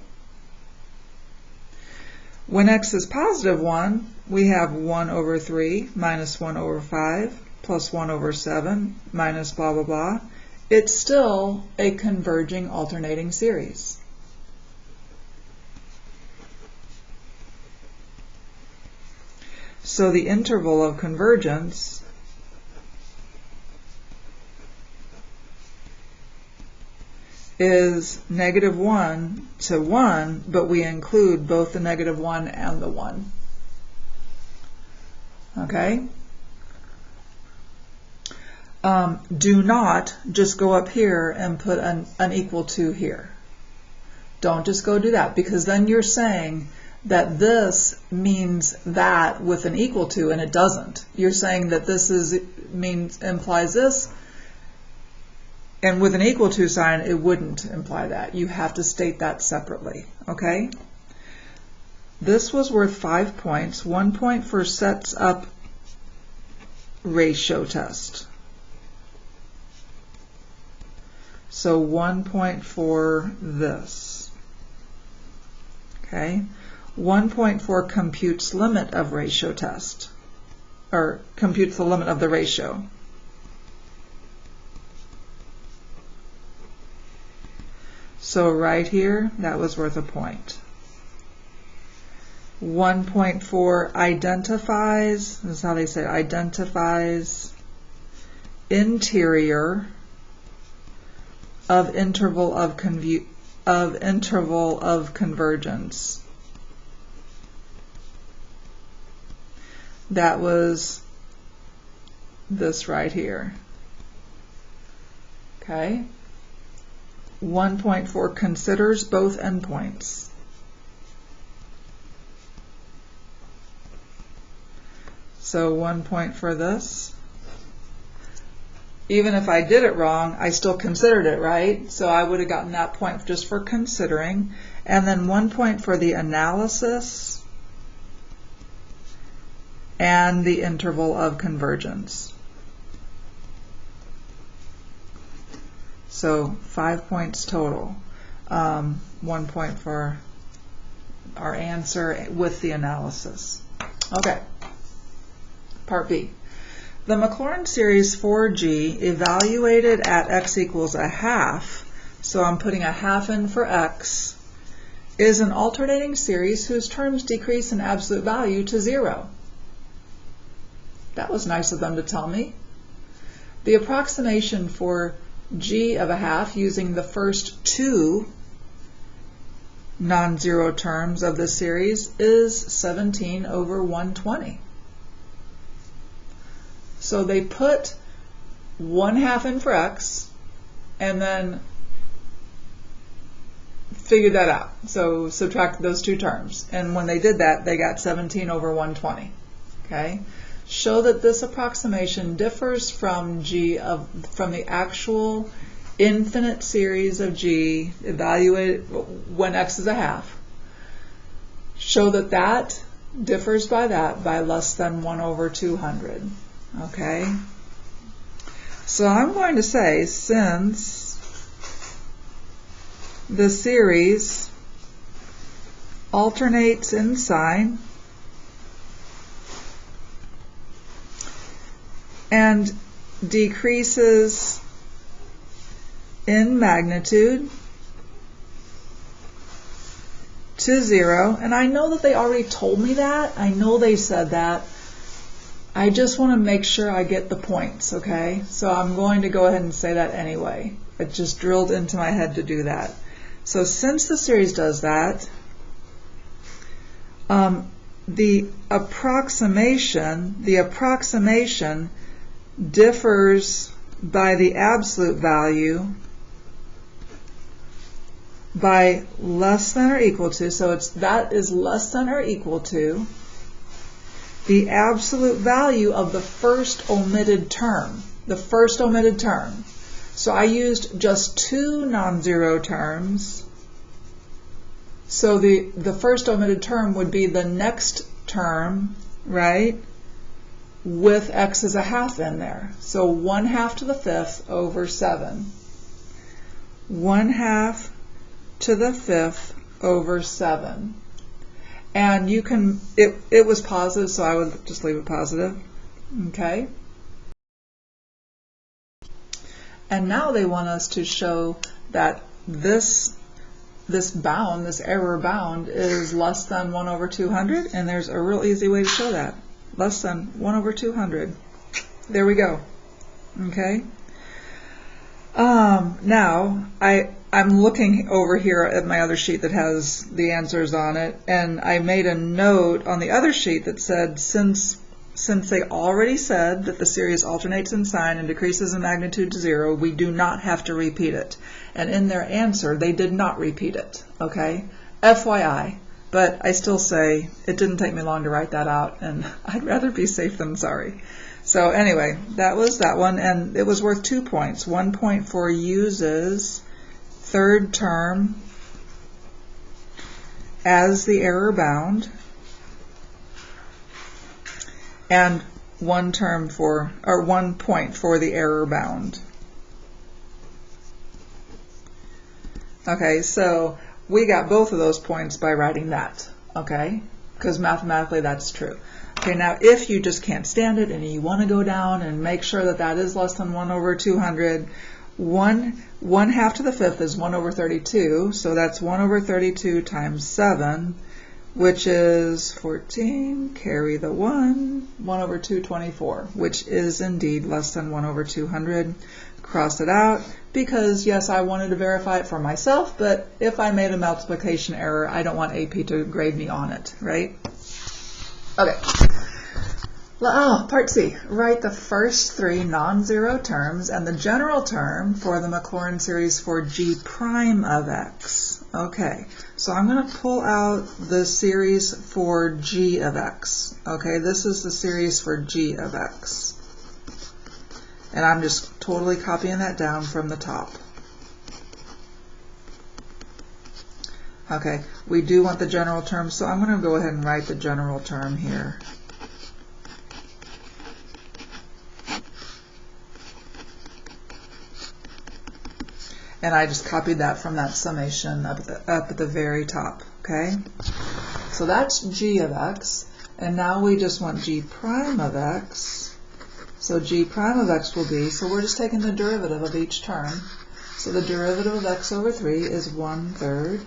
When x is +1, we have 1 over 3 minus 1 over 5 plus 1 over 7 minus blah blah blah. It's still a converging alternating series. So the interval of convergence is -1 to 1, but we include both the -1 and the 1. Okay? Do not just go up here and put an equal to here. Don't just go do that, because then you're saying that this means that with an equal to, and it doesn't. You're saying that this implies this, and with an equal to sign, it wouldn't imply that. You have to state that separately, okay? This was worth 5 points. 1 point for sets up ratio test. So 1 point for this, okay? 1 point for computes limit of ratio test, or computes the limit of the ratio. So right here, that was worth a point. 1.4 identifies, this is how they say it, identifies interior of interval of convergence. That was this right here. Okay. 1.4 considers both endpoints. So 1 point for this. Even if I did it wrong, I still considered it right. So I would have gotten that point just for considering. And then 1 point for the analysis and the interval of convergence. So 5 points total. 1 point for our answer with the analysis. Okay. Part B. The Maclaurin series 4G evaluated at x equals a half, so I'm putting a half in for x, is an alternating series whose terms decrease in absolute value to 0. That was nice of them to tell me. The approximation for g of a half using the first two non-zero terms of this series is 17 over 120. So they put 1/2 in for x and then figured that out. So subtracted those two terms. And when they did that, they got 17 over 120. Okay? Show that this approximation differs from from the actual infinite series of g evaluated when x is a half. Show that that differs by less than 1 over 200. Okay, so I'm going to say since the series alternates in sign and decreases in magnitude to 0, and I know that they already told me that, I know they said that, I just want to make sure I get the points, okay? So I'm going to go ahead and say that anyway. It just drilled into my head to do that. So since the series does that, the approximation differs by the absolute value by less than or equal to, so that is less than or equal to the absolute value of the first omitted term. The first omitted term. So I used just two non-zero terms. So the first omitted term would be the next term, right? With x as a half in there. So 1/2 to the 5th over 7. 1/2 to the 5th over 7. And you can, it was positive, so I would just leave it positive. Okay? And now they want us to show that this bound, this error bound, is less than 1 over 200, and there's a real easy way to show that. Less than 1 over 200. There we go. Okay? Now, I'm looking over here at my other sheet that has the answers on it, and I made a note on the other sheet that said since they already said that the series alternates in sign and decreases in magnitude to 0, we do not have to repeat it. And in their answer, they did not repeat it. Okay? FYI. But I still say it didn't take me long to write that out, and I'd rather be safe than sorry. So anyway, that was that one, and it was worth 2 points. 1 point for uses third term as the error bound, and 1 point for the error bound. Okay, so we got both of those points by writing that, okay? Because mathematically that's true. Okay, now if you just can't stand it and you want to go down and make sure that that is less than 1 over 200, 1/2 to the 5th is 1 over 32, so that's 1 over 32 times 7. which is 14, carry the 1 over 224, which is indeed less than 1 over 200. Cross it out, because yes, I wanted to verify it for myself, but if I made a multiplication error, I don't want AP to grade me on it, right? Okay. Part C. Write the first 3 non-zero terms and the general term for the Maclaurin series for G prime of X. Okay, so I'm going to pull out the series for G of X. Okay, this is the series for G of X. And I'm just totally copying that down from the top. Okay, we do want the general term, so I'm going to go ahead and write the general term here. And I just copied that from that summation up at the very top, okay? So that's G of X, and now we just want G prime of X. So G prime of X will be, so we're just taking the derivative of each term. So the derivative of X over 3 is 1/3.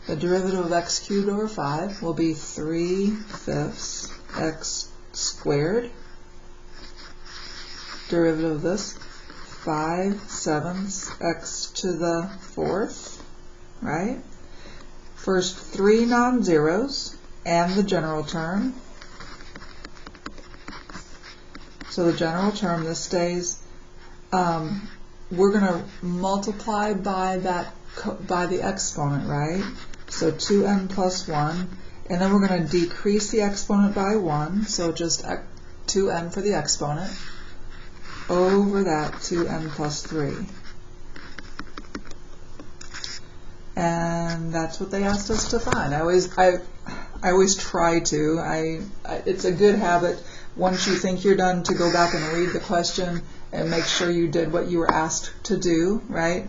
The derivative of X cubed over 5 will be 3/5 X squared. Derivative of this, 5/7 X to the 4th, right? First 3 non-zeros and the general term. So the general term, this stays, we're going to multiply by the exponent, right? So 2n plus 1, and then we're going to decrease the exponent by 1, so just 2n for the exponent, over that 2n plus 3. And that's what they asked us to find. I always try to. It's a good habit once you think you're done to go back and read the question and make sure you did what you were asked to do, right?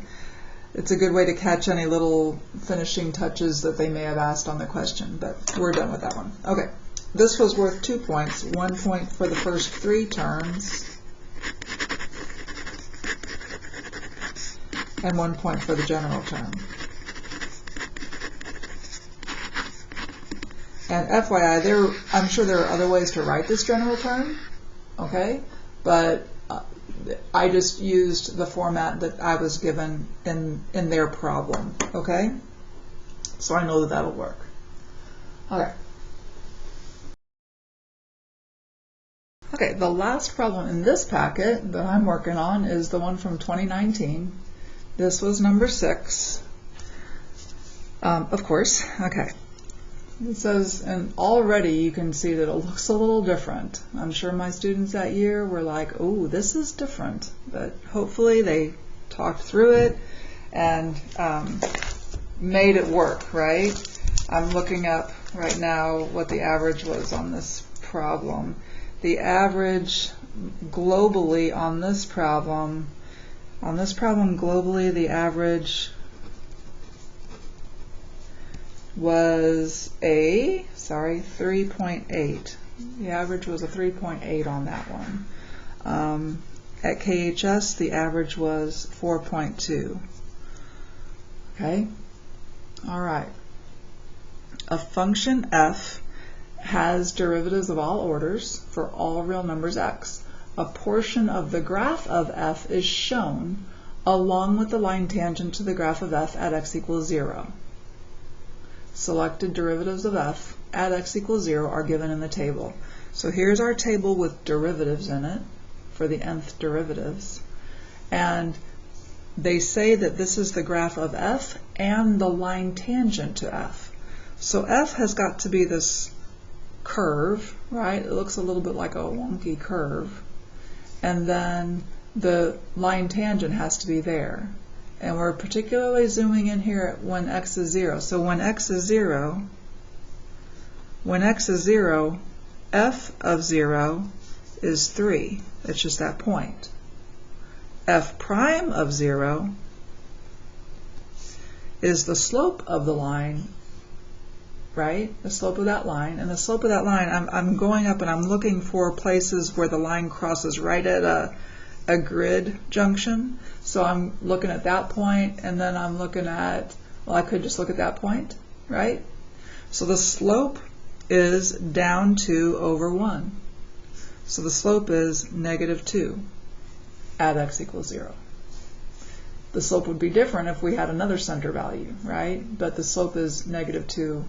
It's a good way to catch any little finishing touches that they may have asked on the question, but we're done with that one. Okay, this was worth 2 points. 1 point for the first 3 terms, and 1 point for the general term. And FYI, I'm sure there are other ways to write this general term, okay? But I just used the format that I was given in their problem, okay? So I know that that'll work. Okay. Okay, the last problem in this packet that I'm working on is the one from 2019. This was number 6, of course. Okay. It says, and already you can see that it looks a little different. I'm sure my students that year were like, oh, this is different. But hopefully they talked through it and made it work, right? I'm looking up right now what the average was on this problem. The average globally on this problem globally, the average was 3.8. The average was a 3.8 on that one. At KHS, the average was 4.2. Okay? All right. A function f has derivatives of all orders for all real numbers x. A portion of the graph of f is shown along with the line tangent to the graph of f at x equals 0. Selected derivatives of f at x equals 0 are given in the table. So here's our table with derivatives in it for the nth derivatives. And they say that this is the graph of f and the line tangent to f. So f has got to be this curve, right? It looks a little bit like a wonky curve. And then the line tangent has to be there. And we're particularly zooming in here when x is 0. So when x is 0, f of 0 is 3. It's just that point. F prime of 0 is the slope of the line, right? The slope of that line. And the slope of that line, I'm going up and I'm looking for places where the line crosses right at a grid junction. So I'm looking at that point, and then I'm looking at, well, I could just look at that point, right? So the slope is down 2 over 1. So the slope is -2 at x equals 0. The slope would be different if we had another center value, right? But the slope is -2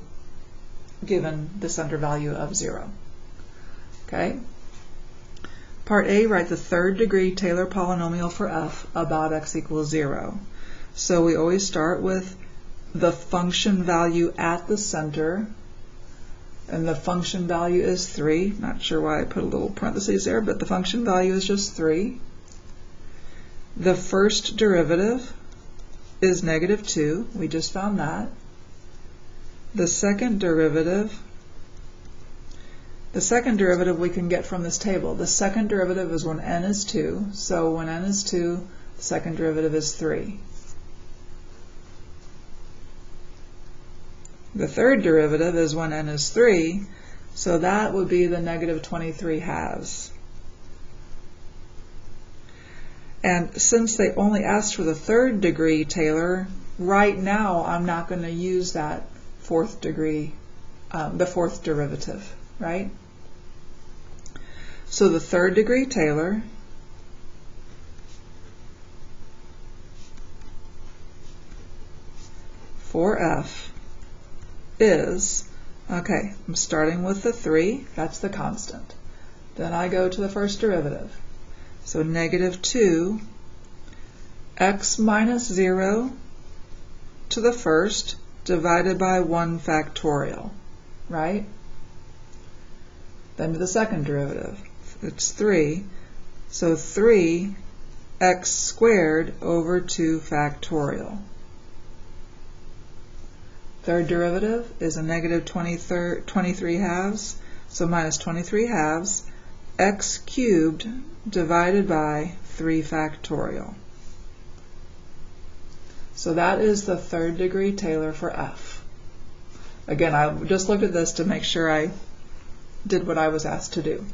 given the center value of 0. Okay? Part A, write the third degree Taylor polynomial for f about x equals 0. So we always start with the function value at the center, and the function value is 3. Not sure why I put a little parentheses there, but the function value is just 3. The first derivative is -2. We just found that. The second derivative we can get from this table. The second derivative is when n is 2. So when n is 2, the second derivative is 3. The third derivative is when n is 3. So that would be the -23/2. And since they only asked for the third degree Taylor, right now I'm not going to use that fourth degree, the fourth derivative, right? So the third degree Taylor for f is, okay, I'm starting with the 3, that's the constant. Then I go to the first derivative. So -2 x minus 0 to the first divided by 1 factorial, right? Then to the second derivative. It's 3. So 3x squared over 2 factorial. Third derivative is a -23/2, so minus 23/2 x cubed divided by 3 factorial. So that is the third degree Taylor for f. Again, I just looked at this to make sure I did what I was asked to do.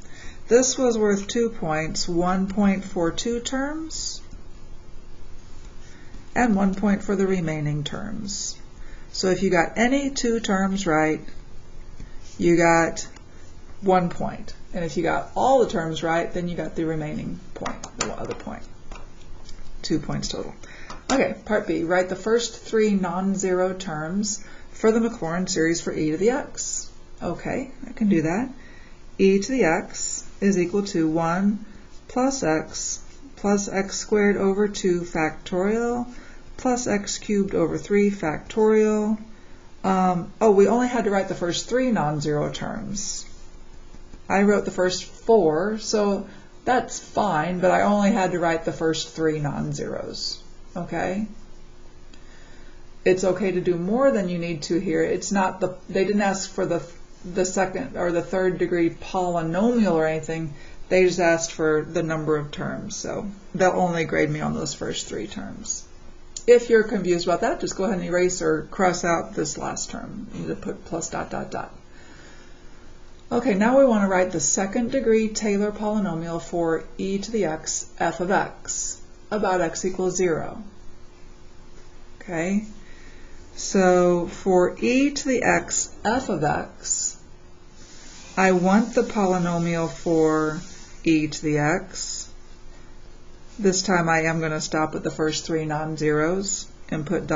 This was worth 2 points, 1 point for 2 terms, and 1 point for the remaining terms. So if you got any 2 terms right, you got 1 point. And if you got all the terms right, then you got the remaining point, the other point. 2 points total. Okay, part B, write the first 3 non-zero terms for the Maclaurin series for e to the x. Okay, I can do that. E to the x is equal to 1 plus x squared over 2 factorial plus x cubed over 3 factorial. Oh, we only had to write the first 3 non-zero terms. I wrote the first 4, so that's fine, but I only had to write the first 3 non-zeros. Okay? It's okay to do more than you need to here. It's not they didn't ask for the second or the third degree polynomial or anything. They just asked for the number of terms, so they'll only grade me on those first 3 terms. If you're confused about that, just go ahead and erase or cross out this last term. You need to put plus ... Okay, now we want to write the second degree Taylor polynomial for e to the x f of x about x equals 0. Okay, so for e to the x f of x, I want the polynomial for e to the x. This time I am going to stop at the first 3 non-zeros and put ...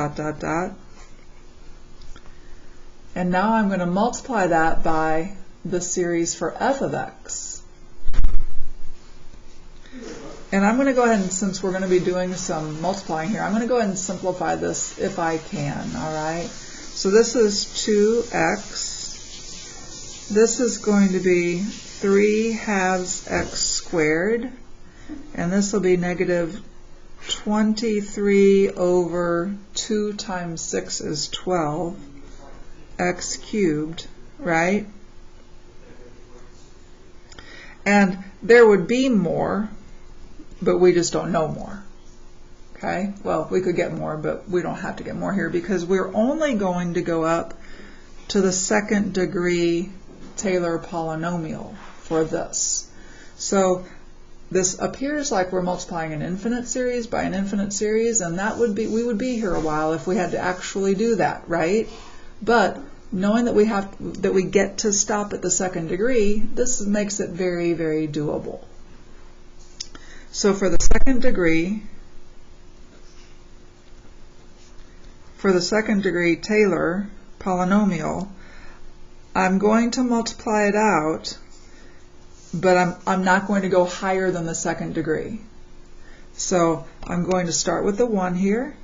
And now I'm going to multiply that by the series for f of x. And I'm going to go ahead and, since we're going to be doing some multiplying here, I'm going to go ahead and simplify this if I can, alright? So this is 2x. This is going to be 3/2 x squared. And this will be -23 over 2 times 6 is 12 x cubed, right? And there would be more, but we just don't know more. Okay? Well, we could get more, but we don't have to get more here because we're only going to go up to the second degree Taylor polynomial for this. So this appears like we're multiplying an infinite series by an infinite series, and that would be, we would be here a while if we had to actually do that, right? But knowing that we get to stop at the second degree, this makes it very, very doable. So for the second degree Taylor polynomial, I'm going to multiply it out, but I'm not going to go higher than the second degree. So I'm going to start with the 1 here,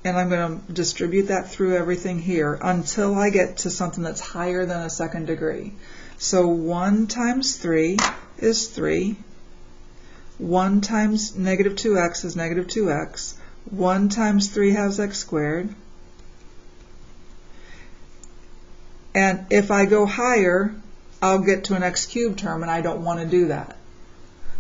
and I'm going to distribute that through everything here until I get to something that's higher than a second degree. So 1 times 3 is 3. 1 times negative 2x is negative 2x. 1 times 3 halves x squared. And if I go higher, I'll get to an x cubed term, and I don't want to do that.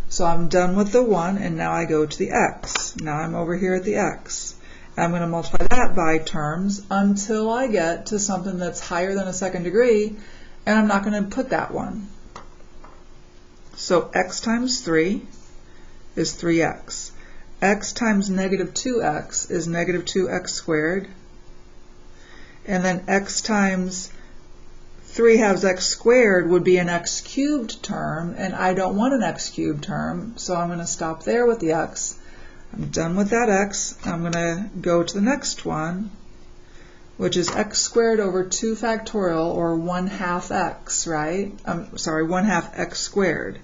So I'm done with the 1, and now I go to the x. Now I'm over here at the x. I'm going to multiply that by terms until I get to something that's higher than a second degree, and I'm not going to put that one. So x times 3 is 3x. X times negative 2x is negative 2x squared. And then x times 3 halves x squared would be an x cubed term, and I don't want an x cubed term, so I'm going to stop there with the x. I'm done with that x. I'm going to go to the next one, which is x squared over 2 factorial, or 1/2 x, right? I'm sorry, 1/2 x squared.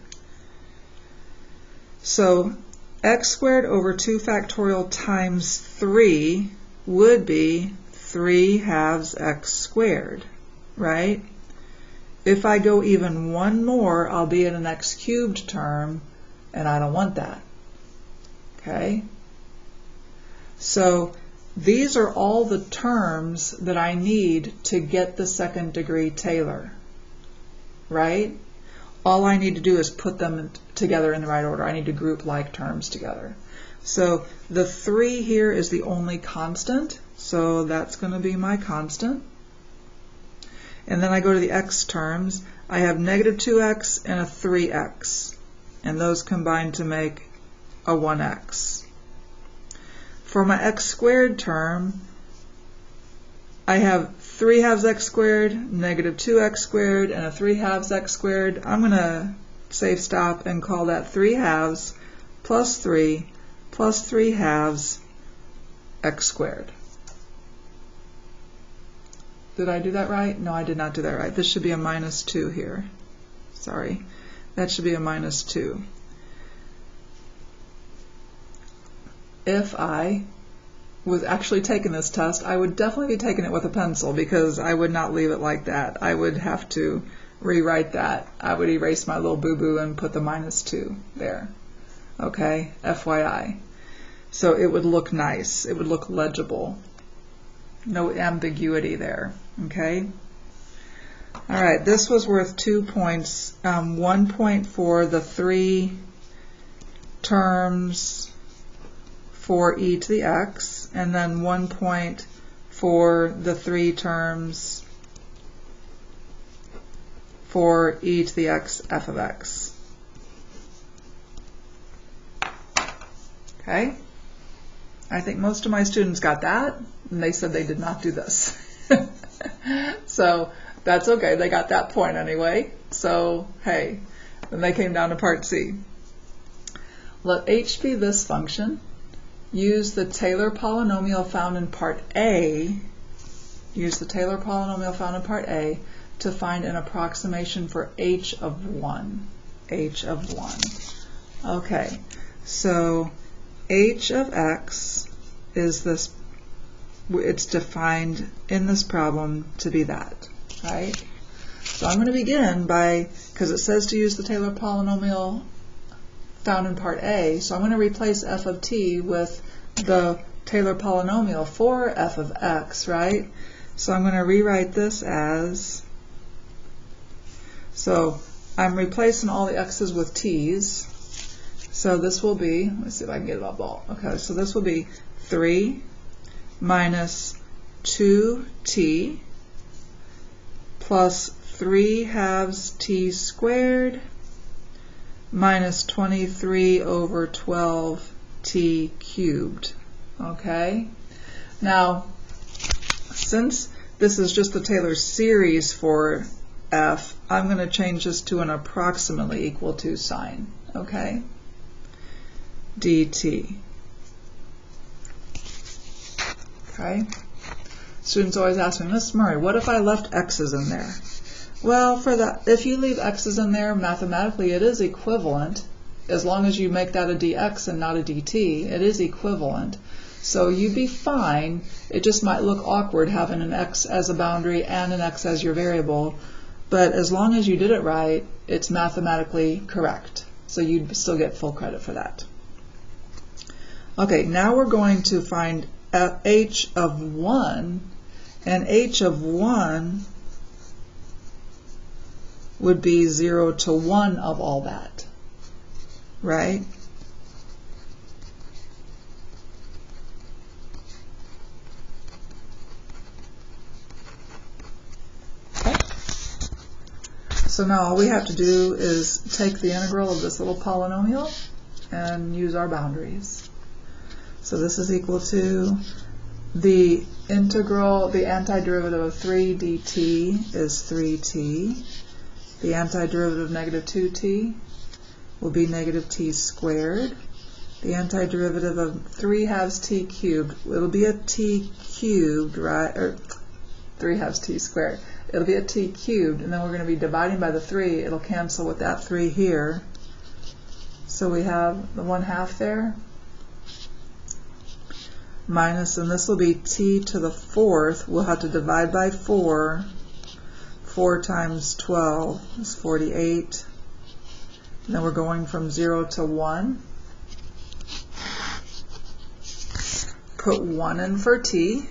So x squared over 2 factorial times 3 would be 3 halves x squared, right? If I go even one more, I'll be in an x cubed term, and I don't want that. Okay? So these are all the terms that I need to get the second degree Taylor, right? All I need to do is put them together in the right order. I need to group like terms together. So the 3 here is the only constant, so that's going to be my constant. And then I go to the x terms. I have negative 2x and a 3x, and those combine to make a 1x. For my x squared term, I have 3 halves x squared, negative 2x squared, and a 3 halves x squared. I'm going to say stop and call that 3 halves plus 3 halves x squared. Did I do that right? No, I did not do that right. This should be a minus 2 here. Sorry. That should be a minus 2. If I was actually taking this test, I would definitely be taking it with a pencil, because I would not leave it like that. I would have to rewrite that. I would erase my little boo-boo and put the minus 2 there. Okay, FYI. So it would look nice. It would look legible. No ambiguity there. Okay. All right, this was worth 2 points. 1 point for the 3 terms for e to the x, and then 1 point for the 3 terms for e to the x f of x. Okay? I think most of my students got that, and they said they did not do this. So that's okay, they got that point anyway. So hey, then they came down to part C. Let h be this function. Use the Taylor polynomial found in part A. Use the Taylor polynomial found in part A to find an approximation for h of 1. H of 1. Okay, so h of x is this, it's defined in this problem to be that, right? So I'm going to begin by, because it says to use the Taylor polynomial found in part A, so I'm going to replace f of t with the Taylor polynomial for f of x, right? So I'm going to rewrite this as, so I'm replacing all the x's with t's. So this will be, let's see if I can get it up all. Okay, so this will be 3 minus 2t plus 3 halves t squared minus 23 over 12 t cubed. Okay? Now, since this is just the Taylor series for f, I'm going to change this to an approximately equal to sign, okay? dt. Okay? Students always ask me, Miss Murray, what if I left x's in there? Well, for that, if you leave x's in there, mathematically it is equivalent. As long as you make that a dx and not a dt, it is equivalent. So you'd be fine. It just might look awkward having an x as a boundary and an x as your variable. But as long as you did it right, it's mathematically correct. So you'd still get full credit for that. Okay, now we're going to find h of 1, and h of 1 would be 0 to 1 of all that, right? Okay. So now all we have to do is take the integral of this little polynomial and use our boundaries. So this is equal to the integral, the antiderivative of 3 dt is 3t. The antiderivative of negative 2t will be negative t squared. The antiderivative of 3 halves t cubed, it'll be a t cubed, right? Or 3 halves t squared. It'll be a t cubed, and then we're going to be dividing by the 3. It'll cancel with that 3 here. So we have the 1/2 there. Minus, and this will be t to the 4th. We'll have to divide by 4. 4 times 12 is 48. And then we're going from 0 to 1. Put 1 in for t.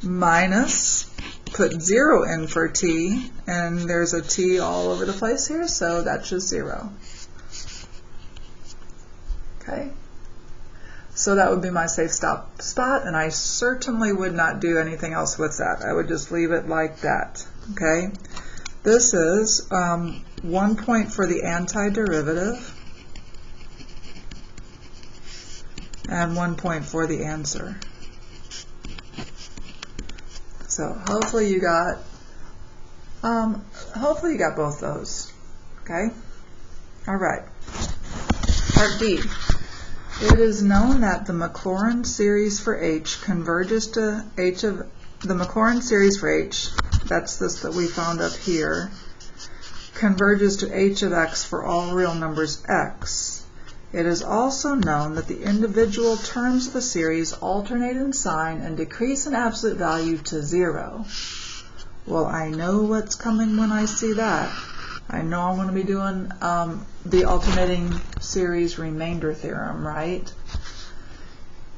Minus, put 0 in for t, and there's a t all over the place here, so that's just 0. Okay? So that would be my safe stop spot, and I certainly would not do anything else with that. I would just leave it like that. Okay? This is 1 point for the antiderivative and 1 point for the answer. So hopefully you got both those. Okay? All right. Part D. It is known that the Maclaurin series for H converges to H of the Maclaurin series for H, that's this that we found up here, converges to H of X for all real numbers X. It is also known that the individual terms of the series alternate in sign and decrease in absolute value to 0. Well, I know what's coming when I see that. I know I'm going to be doing the alternating series remainder theorem, right?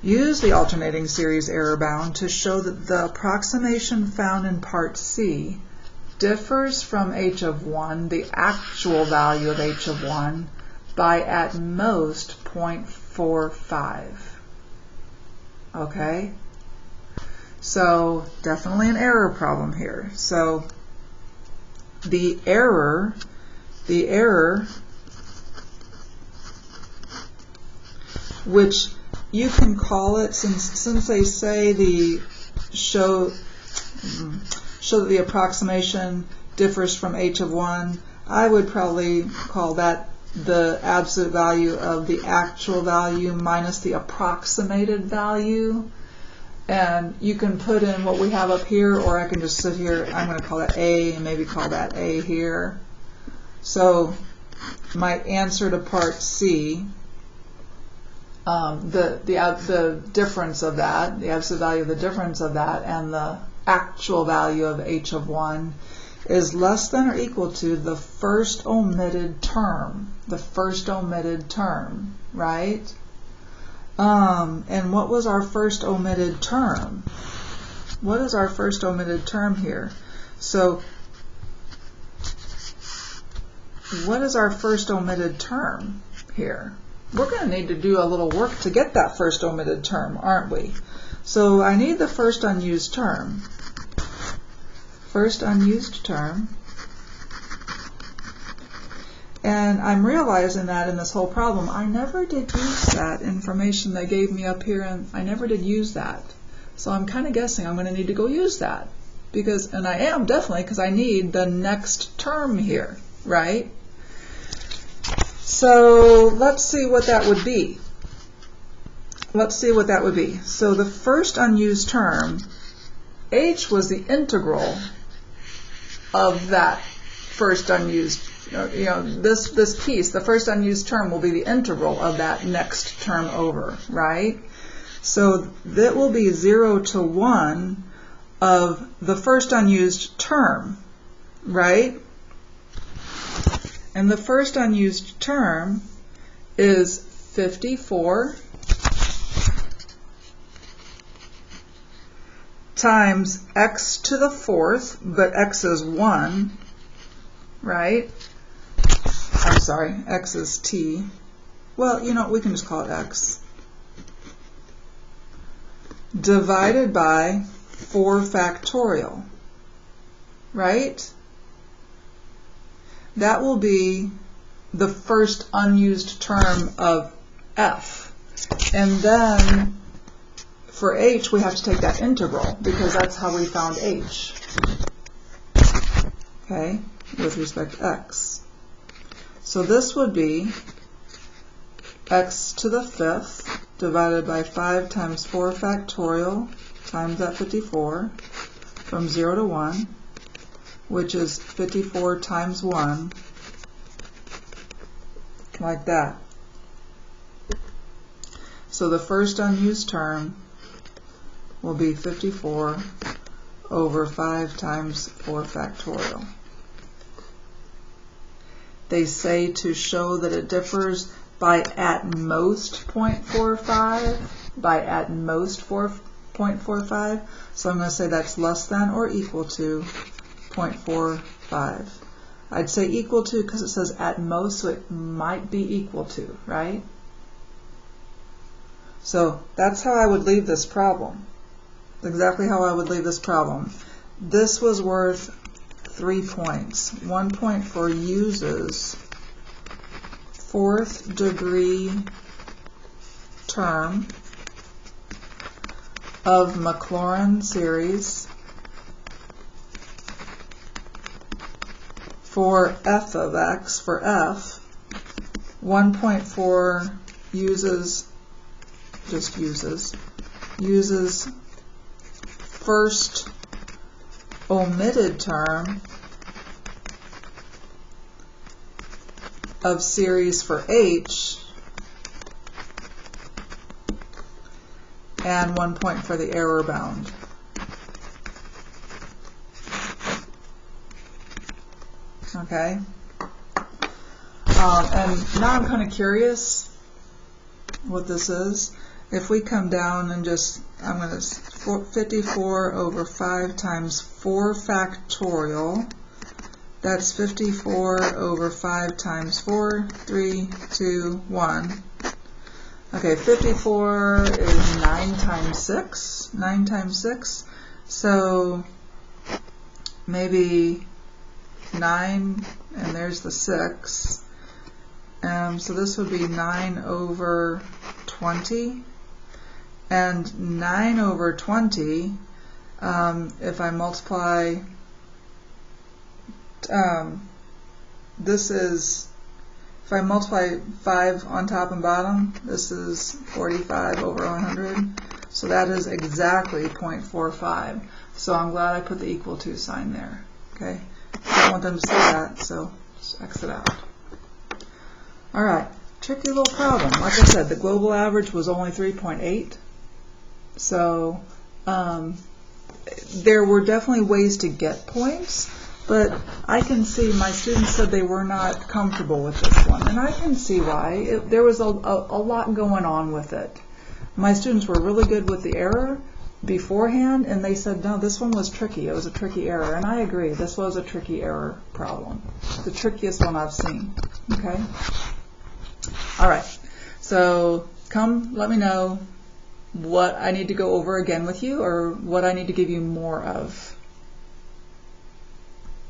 Use the alternating series error bound to show that the approximation found in part C differs from h of 1, the actual value of h of 1, by at most 0.45. Okay? So definitely an error problem here. So the error, which you can call it, since they say the show that the approximation differs from h of 1, I would probably call that the absolute value of the actual value minus the approximated value. And you can put in what we have up here, or I can just sit here, I'm going to call that A, and maybe call that A here. So my answer to part C, the difference of that, the absolute value of the difference of that, and the actual value of h of 1 is less than or equal to the first omitted term. The first omitted term, right? And what was our first omitted term? What is our first omitted term here? So, what is our first omitted term here? We're going to need to do a little work to get that first omitted term, aren't we? So I need the first unused term. First unused term. And I'm realizing that in this whole problem, I never did use that information they gave me up here, and I never did use that. So I'm kind of guessing I'm going to need to go use that. Because, and I am definitely, because I need the next term here, right? So let's see what that would be. Let's see what that would be. So the first unused term, h was the integral of that first unused, this piece, the first unused term will be the integral of that next term over, right? So that will be 0 to 1 of the first unused term, right? And the first unused term is 54 times x to the fourth, but x is 1, right? I'm sorry, x is t. Well, we can just call it x. Divided by 4 factorial, right? That will be the first unused term of f. And then for h, we have to take that integral, because that's how we found h, okay, with respect to x. So this would be x to the fifth divided by 5 times 4 factorial times that 54 from 0 to 1, which is 54 times 1, like that. So the first unused term will be 54 over 5 times 4 factorial. They say to show that it differs by at most 0.45, by at most 0.45. So I'm going to say that's less than or equal to 0.45. I'd say equal to because it says at most, so it might be equal to, right? So that's how I would leave this problem. Exactly how I would leave this problem. This was worth 3 points. 1 point for uses fourth degree term of Maclaurin series for f of x, for f. 1 point for uses, just uses first omitted term of series for h, and 1 point for the error bound. Okay? And now I'm kind of curious what this is. If we come down and just, I'm going to 54 over 5 times 4 factorial. That's 54 over 5 times 4, 3, 2, 1. Okay, 54 is 9 times 6. 9 times 6. So maybe 9, and there's the 6. So this would be 9 over 20. And 9 over 20, if I multiply, this is, if I multiply 5 on top and bottom, this is 45 over 100. So that is exactly 0.45. So I'm glad I put the equal to sign there. Okay, don't want them to see that, so just X it out. All right, tricky little problem. Like I said, the global average was only 3.8. So there were definitely ways to get points, but I can see my students said they were not comfortable with this one, and I can see why. There was a lot going on with it. My students were really good with the error beforehand, and they said, no, this one was tricky. It was a tricky error, and I agree. This was a tricky error problem. The trickiest one I've seen. Okay? All right. So come let me know what I need to go over again with you, or what I need to give you more of.